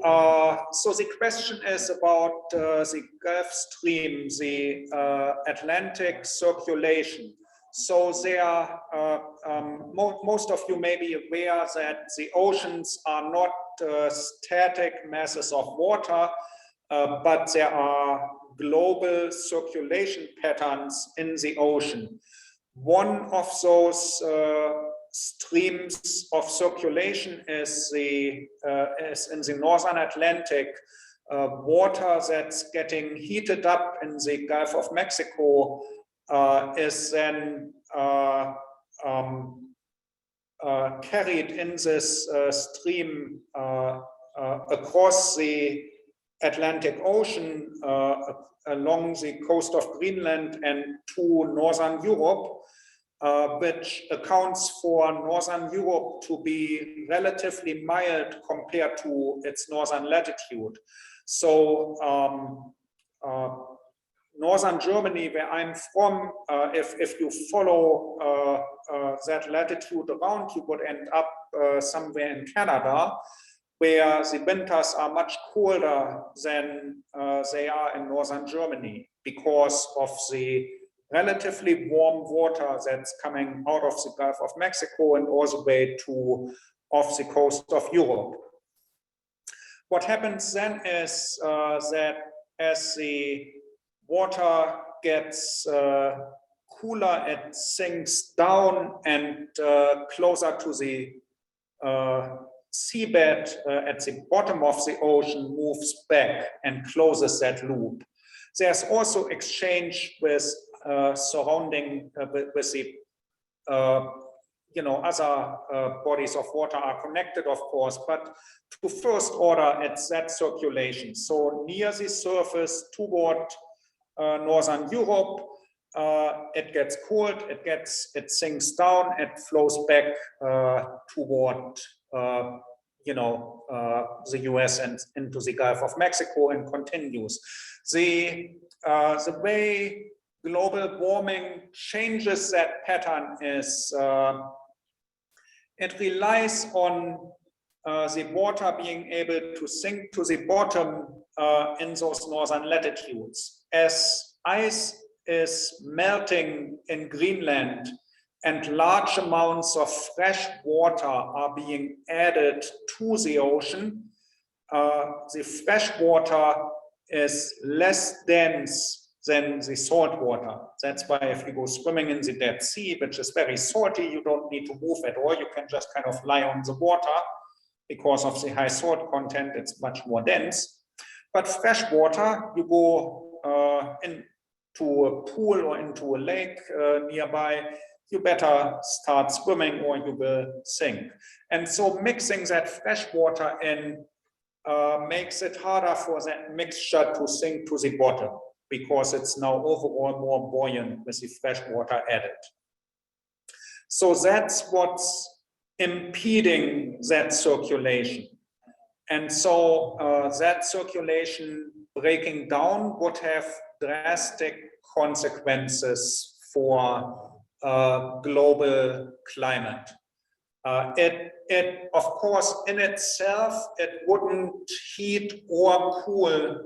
so the question is about the Gulf Stream, the Atlantic circulation. So there, most of you may be aware that the oceans are not static masses of water, but there are global circulation patterns in the ocean. One of those streams of circulation is in the northern Atlantic. Water that's getting heated up in the Gulf of Mexico is then carried in this stream across the Atlantic Ocean along the coast of Greenland and to northern Europe, which accounts for northern Europe to be relatively mild compared to its northern latitude. So northern Germany, where I'm from, if you follow that latitude around, you would end up somewhere in Canada, where the winters are much colder than they are in northern Germany because of the relatively warm water that's coming out of the Gulf of Mexico and all the way to off the coast of Europe. What happens then is that as the water gets cooler, it sinks down and closer to the seabed at the bottom of the ocean, moves back and closes that loop. There's also exchange with surrounding with the other bodies of water are connected, of course, but to first order, it's that circulation. So near the surface toward northern Europe, it gets cooled, it sinks down, it flows back toward the US and into the Gulf of Mexico and continues. The way global warming changes that pattern is it relies on the water being able to sink to the bottom in those northern latitudes. As ice is melting in Greenland and large amounts of fresh water are being added to the ocean, the fresh water is less dense than the salt water. That's why if you go swimming in the Dead Sea, which is very salty, you don't need to move at all. You can just kind of lie on the water. Because of the high salt content, it's much more dense. But fresh water, you go into a pool or into a lake nearby, you better start swimming or you will sink. And so mixing that fresh water in makes it harder for that mixture to sink to the bottom, because it's now overall more buoyant with the fresh water added. So that's what's impeding that circulation. And so that circulation breaking down would have drastic consequences for global climate. It of course in itself, it wouldn't heat or cool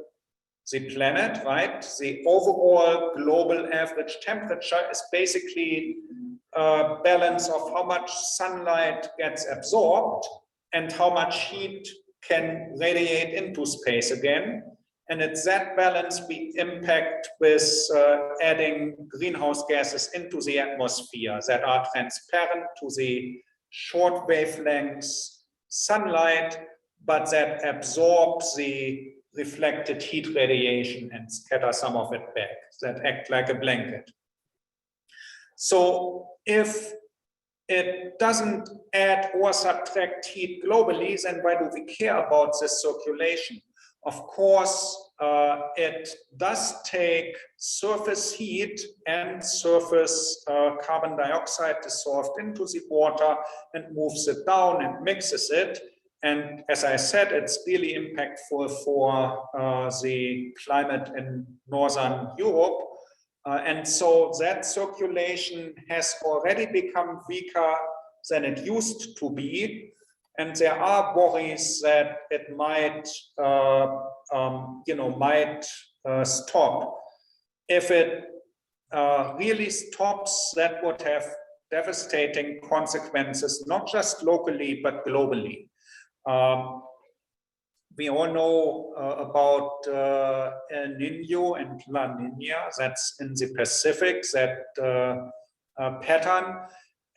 the planet, right? The overall global average temperature is basically a balance of how much sunlight gets absorbed and how much heat can radiate into space again. And it's that balance we impact with adding greenhouse gases into the atmosphere that are transparent to the short wavelengths sunlight, but that absorbs the reflected heat radiation and scatter some of it back, that act like a blanket. So if it doesn't add or subtract heat globally, then why do we care about this circulation? Of course, it does take surface heat and surface carbon dioxide dissolved into the water and moves it down and mixes it. And as I said, it's really impactful for the climate in Northern Europe. And so that circulation has already become weaker than it used to be. And there are worries that it might, stop. If it really stops, that would have devastating consequences, not just locally, but globally. We all know about El Niño and La Niña, that's in the Pacific, that pattern.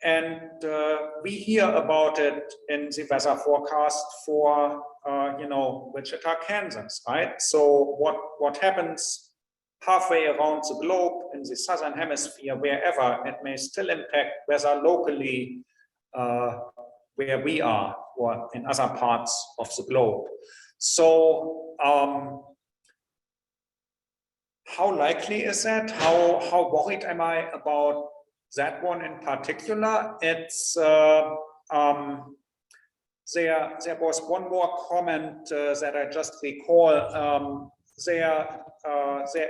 And we hear about it in the weather forecast for, Wichita, Kansas, right? So what happens halfway around the globe in the Southern Hemisphere, wherever, it may still impact weather locally where we are or in other parts of the globe. So how likely is that? How worried am I about that one in particular? It's there was one more comment that I just recall. There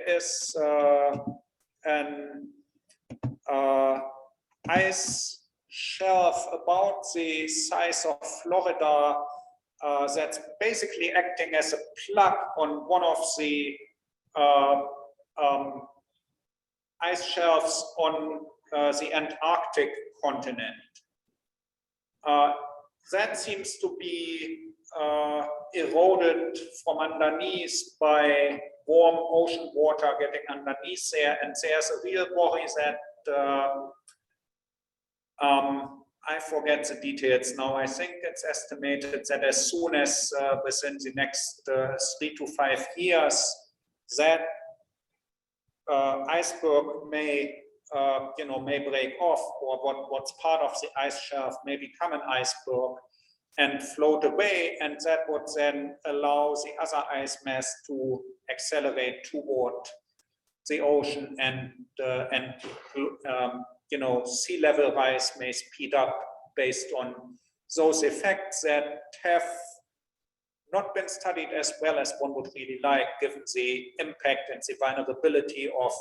is an ice shelf about the size of Florida that's basically acting as a plug on one of the ice shelves on the Antarctic continent. That seems to be eroded from underneath by warm ocean water getting underneath there, and there's a real worry that I forget the details now. I think it's estimated that as soon as within the next 3 to 5 years, that iceberg may break off, or what's part of the ice shelf may become an iceberg and float away, and that would then allow the other ice mass to accelerate toward the ocean, and sea level rise may speed up based on those effects that have not been studied as well as one would really like, given the impact and the vulnerability of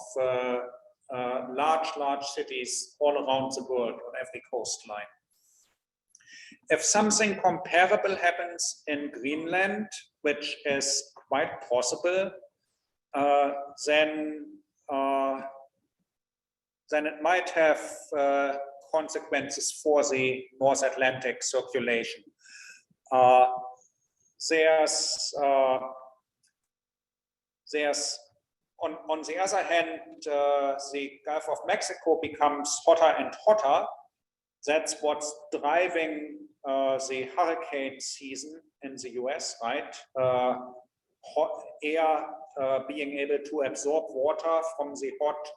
large cities all around the world on every coastline. If something comparable happens in Greenland, which is quite possible, then it might have consequences for the North Atlantic circulation. There's on the other hand, the Gulf of Mexico becomes hotter and hotter. That's what's driving the hurricane season in the US, right? Hot air being able to absorb water from the hot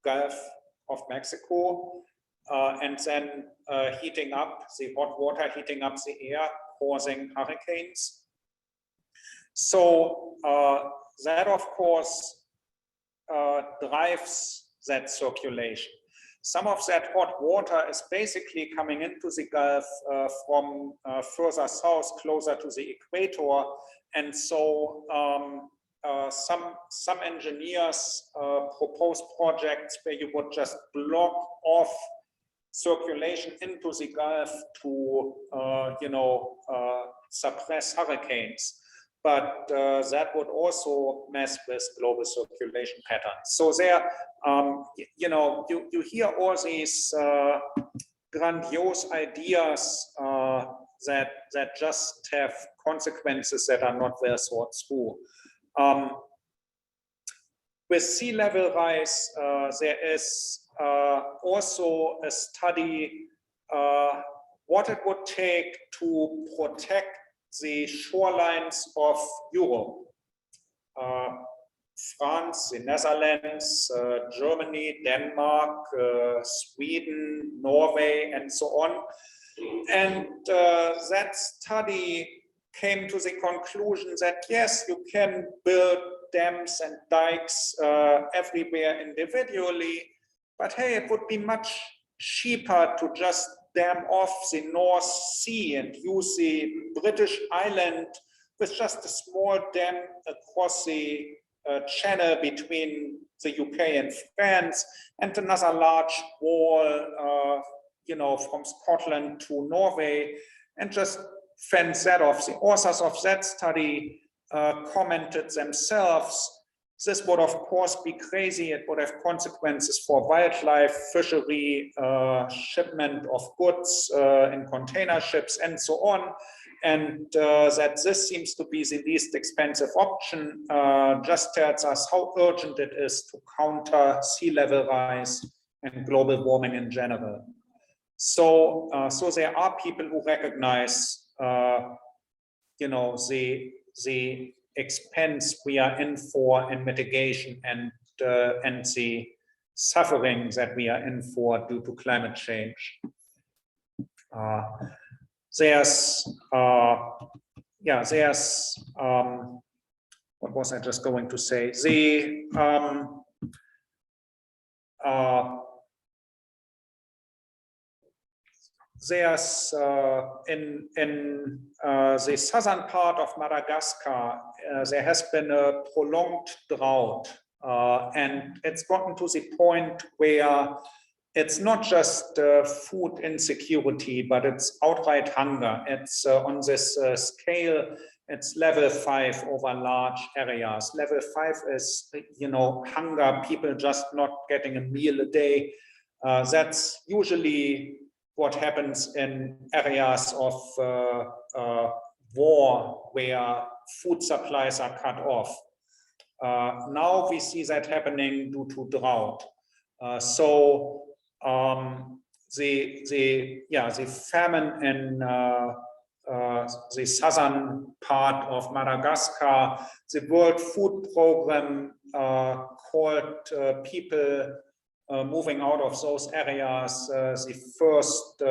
Gulf of Mexico, and then heating up the hot water, heating up the air, causing hurricanes. So that, of course, drives that circulation. Some of that hot water is basically coming into the Gulf from further south, closer to the equator, and so some engineers propose projects where you would just block off circulation into the Gulf to, suppress hurricanes. But that would also mess with global circulation patterns. So there, you hear all these grandiose ideas that just have consequences that are not well thought through. With sea level rise, there is also a study what it would take to protect the shorelines of Europe. France, the Netherlands, Germany, Denmark, Sweden, Norway, and so on. And that study came to the conclusion that yes, you can build dams and dikes everywhere individually, but hey, it would be much cheaper to just dam off the North Sea and use the British island with just a small dam across the channel between the UK and France, and another large wall, from Scotland to Norway, and just fence that off. The authors of that study commented themselves, this would of course be crazy. It would have consequences for wildlife, fishery, shipment of goods in container ships, and so on. And that this seems to be the least expensive option just tells us how urgent it is to counter sea level rise and global warming in general. So, so there are people who recognize, the expense we are in for in mitigation and the suffering that we are in for due to climate change. There's what was I just going to say? There's in the southern part of Madagascar, there has been a prolonged drought, and it's gotten to the point where it's not just food insecurity, but it's outright hunger. It's on this scale, it's level 5 over large areas. Level 5 is, hunger, people just not getting a meal a day. That's usually what happens in areas of war where food supplies are cut off. Now we see that happening due to drought. So the famine in the southern part of Madagascar, the World Food Program called people moving out of those areas the first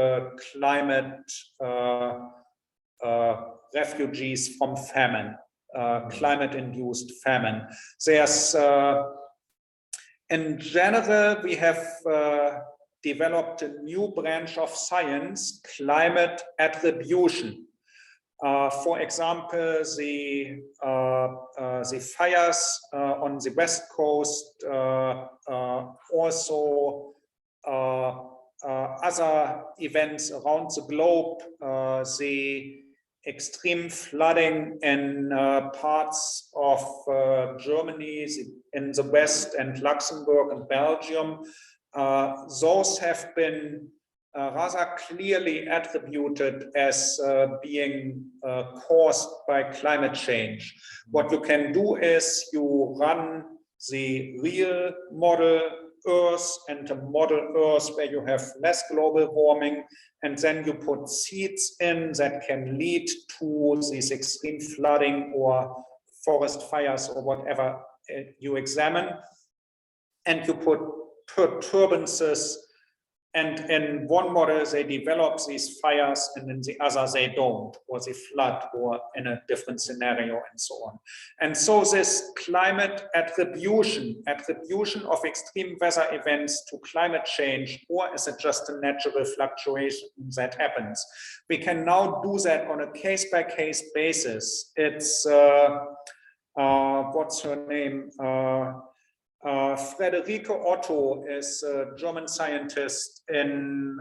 climate refugees from famine, climate-induced famine. There's in general, we have developed a new branch of science, climate attribution. For example, the fires on the West Coast, also other events around the globe, the extreme flooding in parts of Germany, in the West, and Luxembourg and Belgium, those have been rather clearly attributed as being caused by climate change. What you can do is you run the real model Earth and a model Earth where you have less global warming, and then you put seeds in that can lead to this extreme flooding or forest fires or whatever you examine, and you put perturbances, and in one model they develop these fires and in the other they don't, or they flood, or in a different scenario, and so on. And so this climate attribution of extreme weather events to climate change, or is it just a natural fluctuation that happens? We can now do that on a case-by-case basis. It's what's her name? Friederike Otto is a German scientist in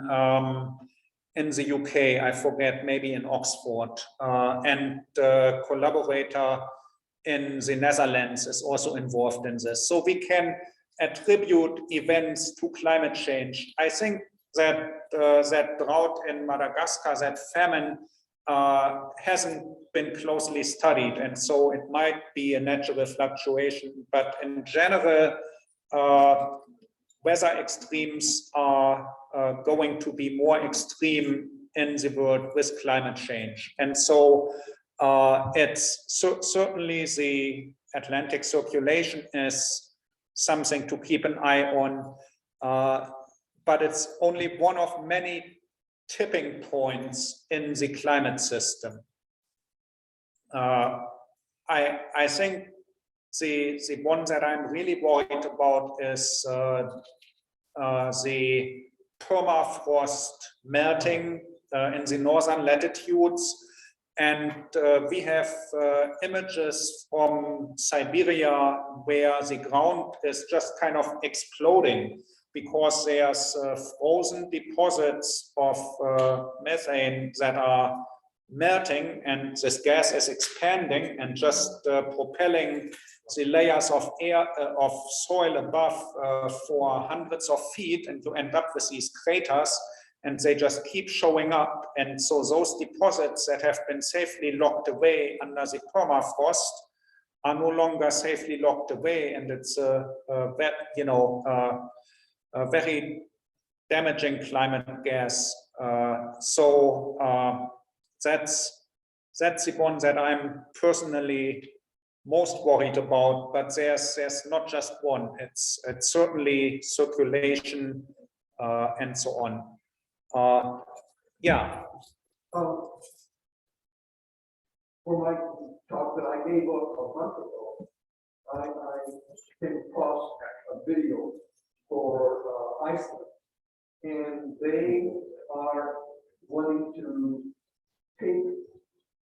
the UK, I forget, maybe in Oxford, and collaborator in the Netherlands is also involved in this. So we can attribute events to climate change. I think that that drought in Madagascar, that famine, hasn't been closely studied, and so it might be a natural fluctuation. But in general, weather extremes are going to be more extreme in the world with climate change. And so it's certainly the Atlantic circulation is something to keep an eye on, but it's only one of many tipping points in the climate system. I think the one that I'm really worried about is the permafrost melting in the northern latitudes. And we have images from Siberia where the ground is just kind of exploding because there's frozen deposits of methane that are melting, and this gas is expanding and just propelling the layers of air of soil above for hundreds of feet, and you end up with these craters, and they just keep showing up. And so those deposits that have been safely locked away under the permafrost are no longer safely locked away, and it's a very damaging climate gas. That's the one that I'm personally most worried about. But there's not just one. It's certainly circulation and so on. Yeah. For my talk that I gave a month ago, I came across a video for Iceland, and they are wanting to take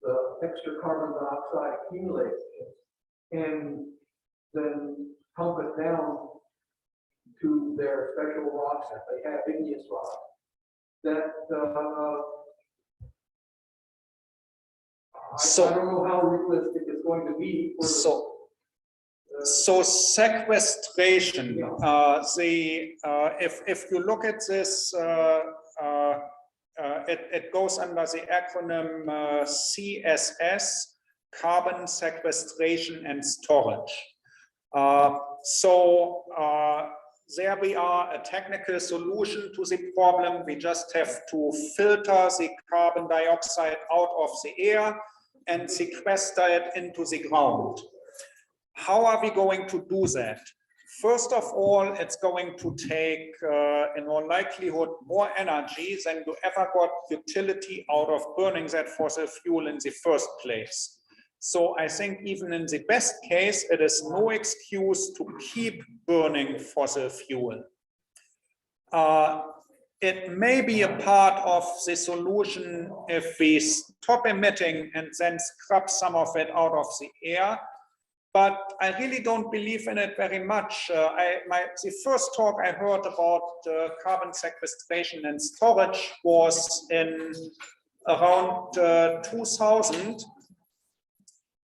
the extra carbon dioxide accumulated and then pump it down to their special rocks that they have, igneous rocks, that I don't know how realistic it's going to be. So sequestration, if you look at this, it goes under the acronym CSS, carbon sequestration and storage. There we are, a technical solution to the problem. We just have to filter the carbon dioxide out of the air and sequester it into the ground. How are we going to do that? First of all, it's going to take, in all likelihood, more energy than you ever got utility out of burning that fossil fuel in the first place. So I think even in the best case, it is no excuse to keep burning fossil fuel. It may be a part of the solution if we stop emitting and then scrub some of it out of the air. But I really don't believe in it very much. The first talk I heard about carbon sequestration and storage was in around 2000.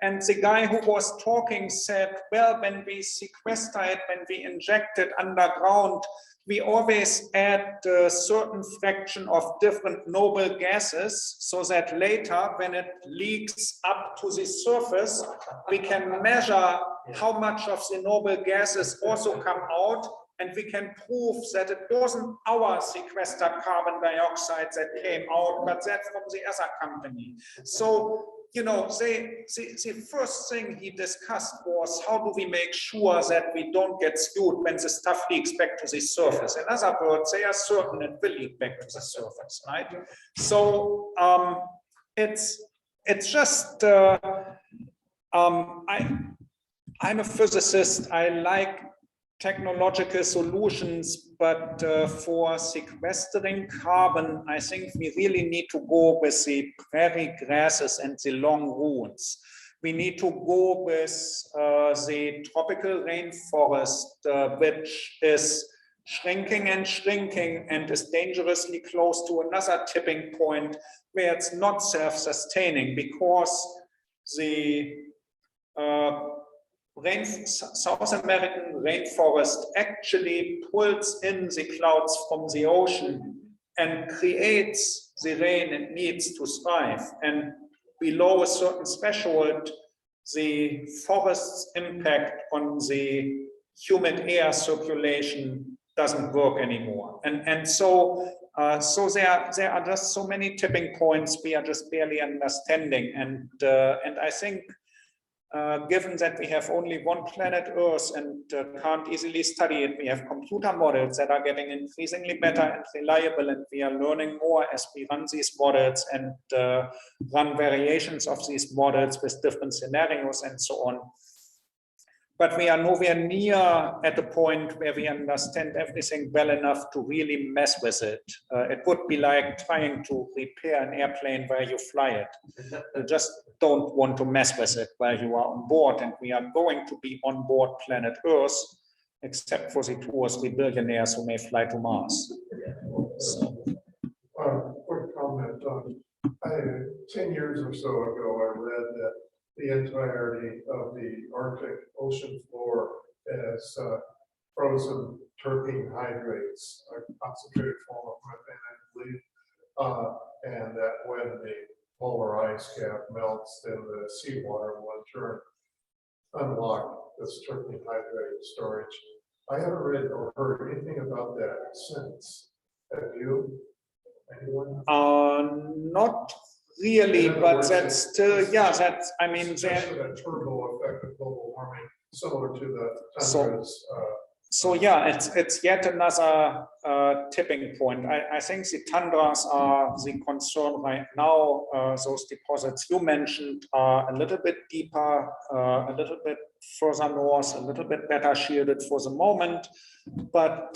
And the guy who was talking said, well, when we sequester it, when we inject it underground, we always add a certain fraction of different noble gases so that later, when it leaks up to the surface, we can measure how much of the noble gases also come out, and we can prove that it wasn't our sequestered carbon dioxide that came out, but that from the other company. So, you know, the first thing he discussed was how do we make sure that we don't get skewed when the stuff leaks back to the surface. In other words, they are certain it will leak back to the surface, right? So it's just I'm a physicist. I like technological solutions, but for sequestering carbon, I think we really need to go with the prairie grasses and the long roots. we need to go with the tropical rainforest, which is shrinking and shrinking and is dangerously close to another tipping point where it's not self-sustaining, because the South American rainforest actually pulls in the clouds from the ocean and creates the rain it needs to thrive. And below a certain threshold, the forest's impact on the humid air circulation doesn't work anymore. And so there are just so many tipping points we are just barely understanding. And I think given that we have only one planet Earth and can't easily study it, we have computer models that are getting increasingly better and reliable, and we are learning more as we run these models and run variations of these models with different scenarios and so on. But we are nowhere near at the point where we understand everything well enough to really mess with it. It would be like trying to repair an airplane while you fly it. You just don't want to mess with it while you are on board, and we are going to be on board planet Earth, except for the 2 or 3 billionaires who may fly to Mars. So. Quick comment on, 10 years or so ago, I read that the entirety of the Arctic ocean floor is frozen terpene hydrates, a concentrated form of methane, I believe, and that when the polar ice cap melts, then the seawater will in turn unlock this terpene hydrate storage. I haven't read or heard anything about that since. Have you? Anyone? Not really, but that's still, yeah, that's, I mean, that turbo effect of global warming, similar to the tundras. So yeah, it's yet another tipping point. I think the tundras are the concern right now. Those deposits you mentioned are a little bit deeper, a little bit further north, a little bit better shielded for the moment. But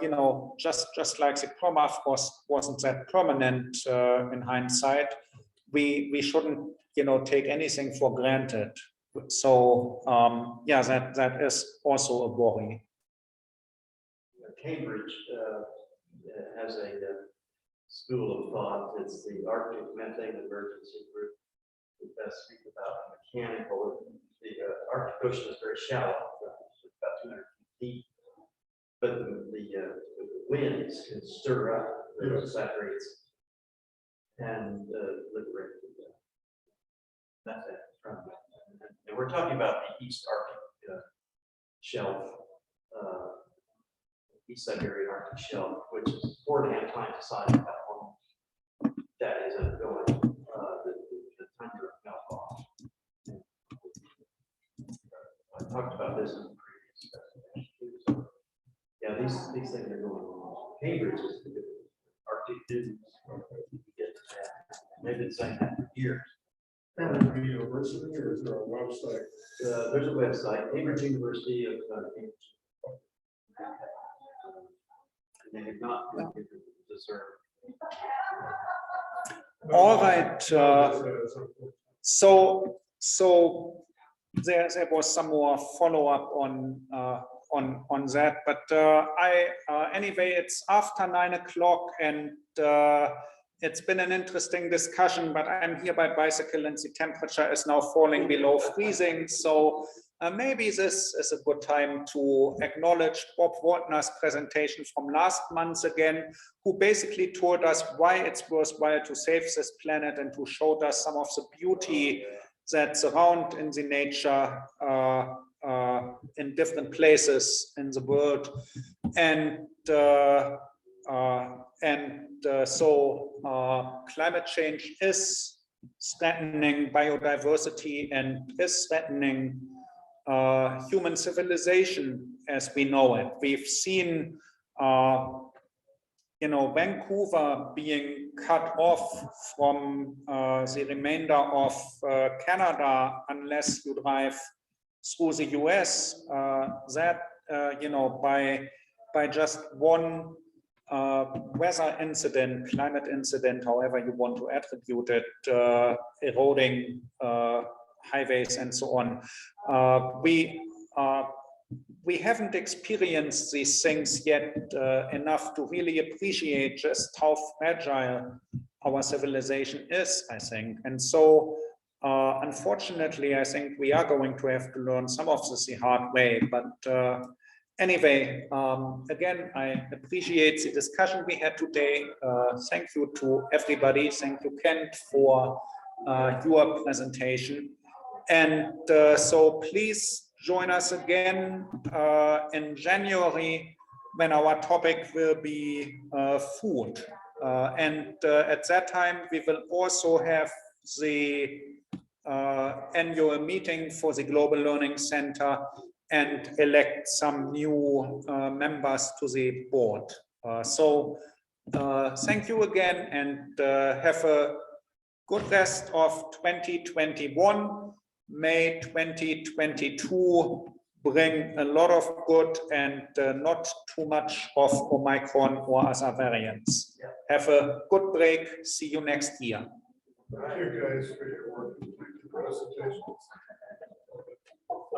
you know, just like the permafrost wasn't that permanent in hindsight, we shouldn't, you know, take anything for granted. So yeah, that is also a worry. Cambridge has a school of thought. It's the Arctic Methane Emergency Group. We best speak about mechanical. The Arctic Ocean is very shallow, about 200 feet deep, but the winds can stir up the saturates and liberate the methane from it. And we're talking about the East Arctic shelf. East Siberian Arctic shelf, which is 4.5 times the size of California. That is undergoing the tundra melt off. I talked about this in the previous presentation. So, yeah, these things are going on. Cambridge is the Arctic news. They've been saying that for years. Cambridge University, or is there a website? There's a website, Cambridge University of Cambridge. They have not deserved. All right. So there was some more follow-up on that, but anyway, it's after 9 o'clock, and it's been an interesting discussion. But I'm here by bicycle, and the temperature is now falling below freezing. So maybe this is a good time to acknowledge Bob Waldner's presentation from last month again, who basically told us why it's worthwhile to save this planet and who showed us some of the beauty that's around in the nature in different places in the world. So climate change is threatening biodiversity and is threatening human civilization as we know it. We've seen, you know, Vancouver being cut off from the remainder of Canada unless you drive through the US. You know, by just one weather incident, climate incident, however you want to attribute it, eroding highways and so on. We haven't experienced these things yet enough to really appreciate just how fragile our civilization is, I think. And so, unfortunately, I think we are going to have to learn some of this the hard way. But anyway, again, I appreciate the discussion we had today. Thank you to everybody. Thank you, Kent, for your presentation. And so please join us again in January when our topic will be food. And at that time, we will also have the annual meeting for the Global Learning Center and elect some new members to the board. So thank you again, and have a good rest of 2021. May 2022 bring a lot of good and not too much of Omicron or other variants. Have a good break. See you next year. Thank you guys for your work and presentations.